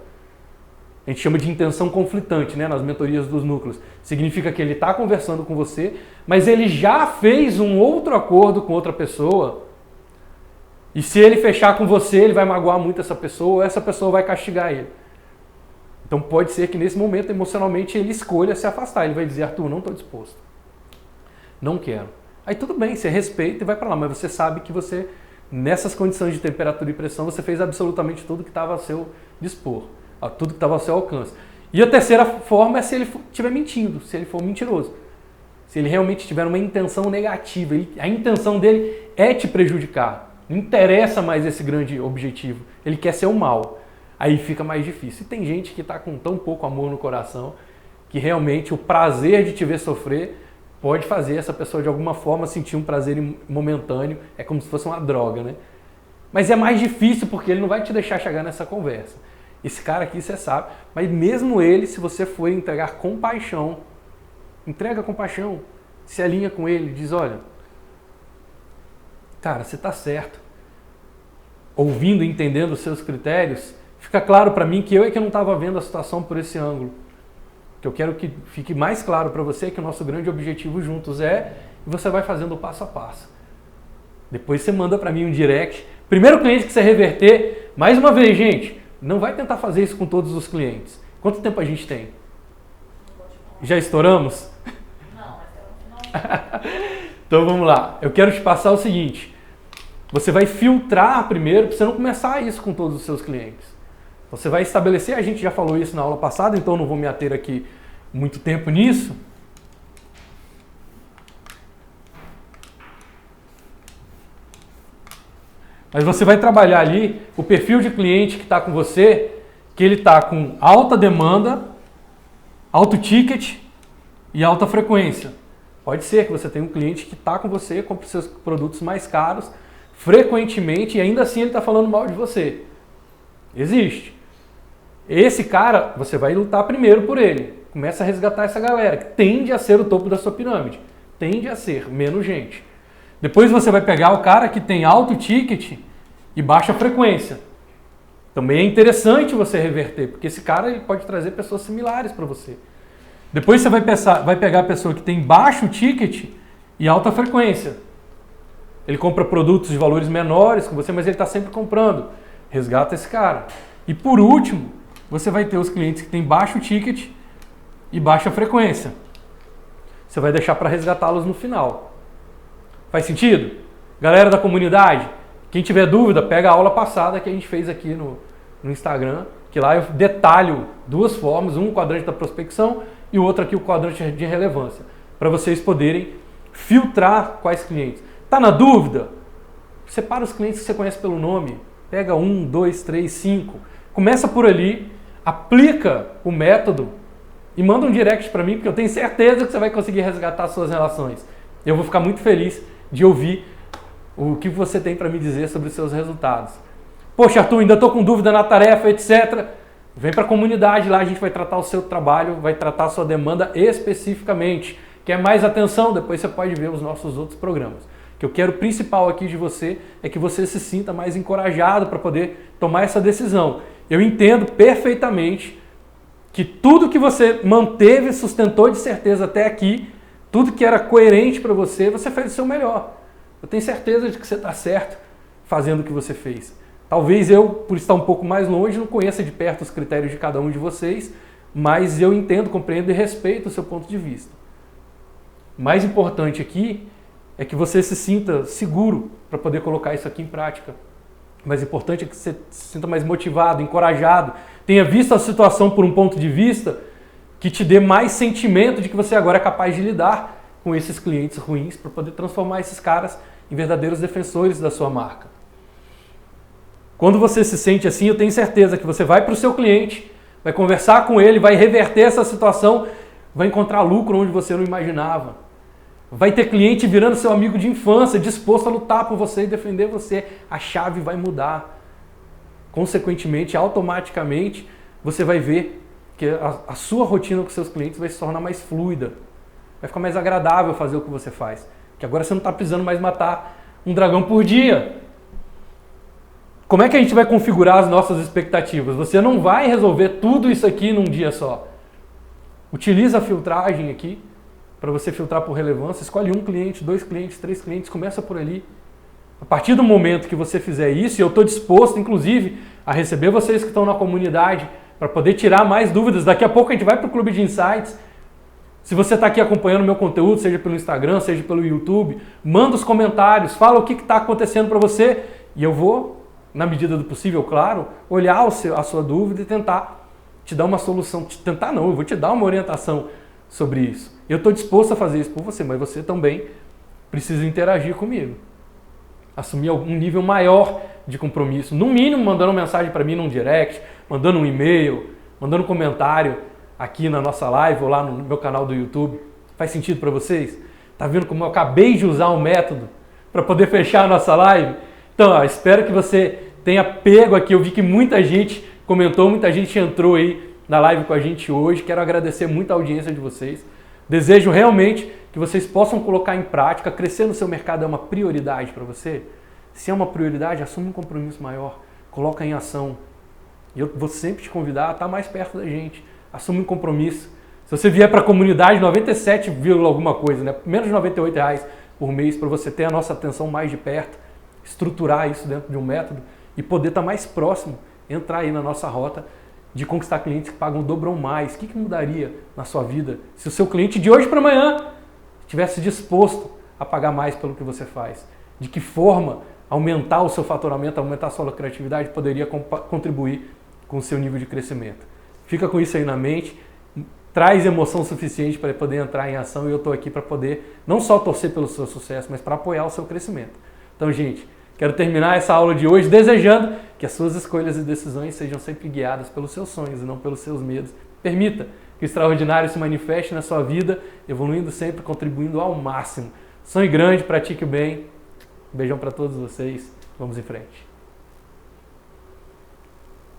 A: A gente chama de intenção conflitante, né, nas mentorias dos núcleos. Significa que ele está conversando com você, mas ele já fez um outro acordo com outra pessoa. E se ele fechar com você, ele vai magoar muito essa pessoa, ou essa pessoa vai castigar ele. Então pode ser que nesse momento, emocionalmente, ele escolha se afastar. Ele vai dizer, Arthur, não estou disposto. Não quero. Aí tudo bem, você respeita e vai para lá, mas você sabe que você, nessas condições de temperatura e pressão, você fez absolutamente tudo que estava a seu dispor. Tudo que estava ao seu alcance. E a terceira forma é se ele estiver mentindo, se ele for mentiroso. Se ele realmente tiver uma intenção negativa, a intenção dele é te prejudicar. Não interessa mais esse grande objetivo. Ele quer ser o mal. Aí fica mais difícil. E tem gente que está com tão pouco amor no coração que realmente o prazer de te ver sofrer pode fazer essa pessoa de alguma forma sentir um prazer momentâneo. É como se fosse uma droga, né? Mas é mais difícil porque ele não vai te deixar chegar nessa conversa. Esse cara aqui você sabe, mas mesmo ele, se você for entregar compaixão, entrega compaixão, se alinha com ele, diz, olha, cara, você está certo. Ouvindo e entendendo os seus critérios, fica claro para mim que eu não estava vendo a situação por esse ângulo. O que eu quero que fique mais claro para você é que o nosso grande objetivo juntos e você vai fazendo o passo a passo. Depois você manda para mim um direct. Primeiro cliente que você reverter, mais uma vez, gente, não vai tentar fazer isso com todos os clientes. Quanto tempo a gente tem? Já estouramos?
B: Não, mas é no final.
A: Então vamos lá. Eu quero te passar o seguinte. Você vai filtrar primeiro para você não começar isso com todos os seus clientes. Você vai estabelecer, a gente já falou isso na aula passada, então não vou me ater aqui muito tempo nisso. Mas você vai trabalhar ali o perfil de cliente que está com você, que ele está com alta demanda, alto ticket e alta frequência. Pode ser que você tenha um cliente que está com você, compra seus produtos mais caros, frequentemente, e ainda assim ele está falando mal de você. Existe. Esse cara, você vai lutar primeiro por ele. Começa a resgatar essa galera, que tende a ser o topo da sua pirâmide. Tende a ser, menos gente. Depois você vai pegar o cara que tem alto ticket e baixa frequência. Também é interessante você reverter, porque esse cara ele pode trazer pessoas similares para você. Depois você vai pegar a pessoa que tem baixo ticket e alta frequência. Ele compra produtos de valores menores com você, mas ele está sempre comprando. Resgata esse cara. E por último, você vai ter os clientes que têm baixo ticket e baixa frequência. Você vai deixar para resgatá-los no final. Faz sentido? Galera da comunidade, quem tiver dúvida, pega a aula passada que a gente fez aqui no Instagram, que lá eu detalho duas formas, um quadrante da prospecção e o outro aqui o quadrante de relevância, para vocês poderem filtrar quais clientes. Tá na dúvida? Separa os clientes que você conhece pelo nome, pega 1, 2, 3, 5, começa por ali, aplica o método e manda um direct para mim, porque eu tenho certeza que você vai conseguir resgatar suas relações. Eu vou ficar muito feliz de ouvir o que você tem para me dizer sobre os seus resultados. Poxa, Arthur, ainda estou com dúvida na tarefa, etc. Vem para a comunidade lá, a gente vai tratar o seu trabalho, vai tratar a sua demanda especificamente. Quer mais atenção? Depois você pode ver os nossos outros programas. O que eu quero principal aqui de você é que você se sinta mais encorajado para poder tomar essa decisão. Eu entendo perfeitamente que tudo que você manteve e sustentou de certeza até aqui, tudo que era coerente para você, você fez o seu melhor. Eu tenho certeza de que você está certo fazendo o que você fez. Talvez eu, por estar um pouco mais longe, não conheça de perto os critérios de cada um de vocês, mas eu entendo, compreendo e respeito o seu ponto de vista. O mais importante aqui é que você se sinta seguro para poder colocar isso aqui em prática. O mais importante é que você se sinta mais motivado, encorajado, tenha visto a situação por um ponto de vista que te dê mais sentimento de que você agora é capaz de lidar com esses clientes ruins para poder transformar esses caras em verdadeiros defensores da sua marca. Quando você se sente assim, eu tenho certeza que você vai para o seu cliente, vai conversar com ele, vai reverter essa situação, vai encontrar lucro onde você não imaginava. Vai ter cliente virando seu amigo de infância, disposto a lutar por você e defender você. A chave vai mudar. Consequentemente, automaticamente, você vai ver que a sua rotina com seus clientes vai se tornar mais fluida. Vai ficar mais agradável fazer o que você faz. Que agora você não está precisando mais matar um dragão por dia. Como é que a gente vai configurar as nossas expectativas? Você não vai resolver tudo isso aqui num dia só. Utiliza a filtragem aqui para você filtrar por relevância. Escolhe 1 cliente, 2 clientes, 3 clientes, começa por ali. A partir do momento que você fizer isso, e eu estou disposto, inclusive, a receber vocês que estão na comunidade para poder tirar mais dúvidas. Daqui a pouco a gente vai para o Clube de Insights. Se você está aqui acompanhando o meu conteúdo, seja pelo Instagram, seja pelo YouTube, manda os comentários, fala o que está acontecendo para você e eu vou, na medida do possível, claro, olhar a sua dúvida e tentar te dar uma solução. Tentar não, eu vou te dar uma orientação sobre isso. Eu estou disposto a fazer isso por você, mas você também precisa interagir comigo. Assumir um nível maior de compromisso. No mínimo, mandando uma mensagem para mim num direct, mandando um e-mail, mandando um comentário aqui na nossa live ou lá no meu canal do YouTube. Faz sentido para vocês? Tá vendo como eu acabei de usar um método para poder fechar a nossa live? Então, espero que você tenha pego aqui. Eu vi que muita gente comentou, muita gente entrou aí na live com a gente hoje. Quero agradecer muito a audiência de vocês. Desejo realmente que vocês possam colocar em prática. Crescer no seu mercado é uma prioridade para você? Se é uma prioridade, assume um compromisso maior. Coloca em ação. E eu vou sempre te convidar a estar mais perto da gente. Assume um compromisso. Se você vier para a comunidade, 97, alguma coisa, né? Menos de R$98 por mês para você ter a nossa atenção mais de perto, estruturar isso dentro de um método e poder estar mais próximo, entrar aí na nossa rota de conquistar clientes que pagam o dobro ou mais. O que mudaria na sua vida se o seu cliente de hoje para amanhã estivesse disposto a pagar mais pelo que você faz? De que forma aumentar o seu faturamento, aumentar a sua lucratividade poderia contribuir com o seu nível de crescimento? Fica com isso aí na mente, traz emoção suficiente para poder entrar em ação e eu estou aqui para poder não só torcer pelo seu sucesso, mas para apoiar o seu crescimento. Então, gente, quero terminar essa aula de hoje desejando que as suas escolhas e decisões sejam sempre guiadas pelos seus sonhos e não pelos seus medos. Permita que o extraordinário se manifeste na sua vida, evoluindo sempre, contribuindo ao máximo. Sonhe grande, pratique o bem. Um beijão para todos vocês. Vamos em frente.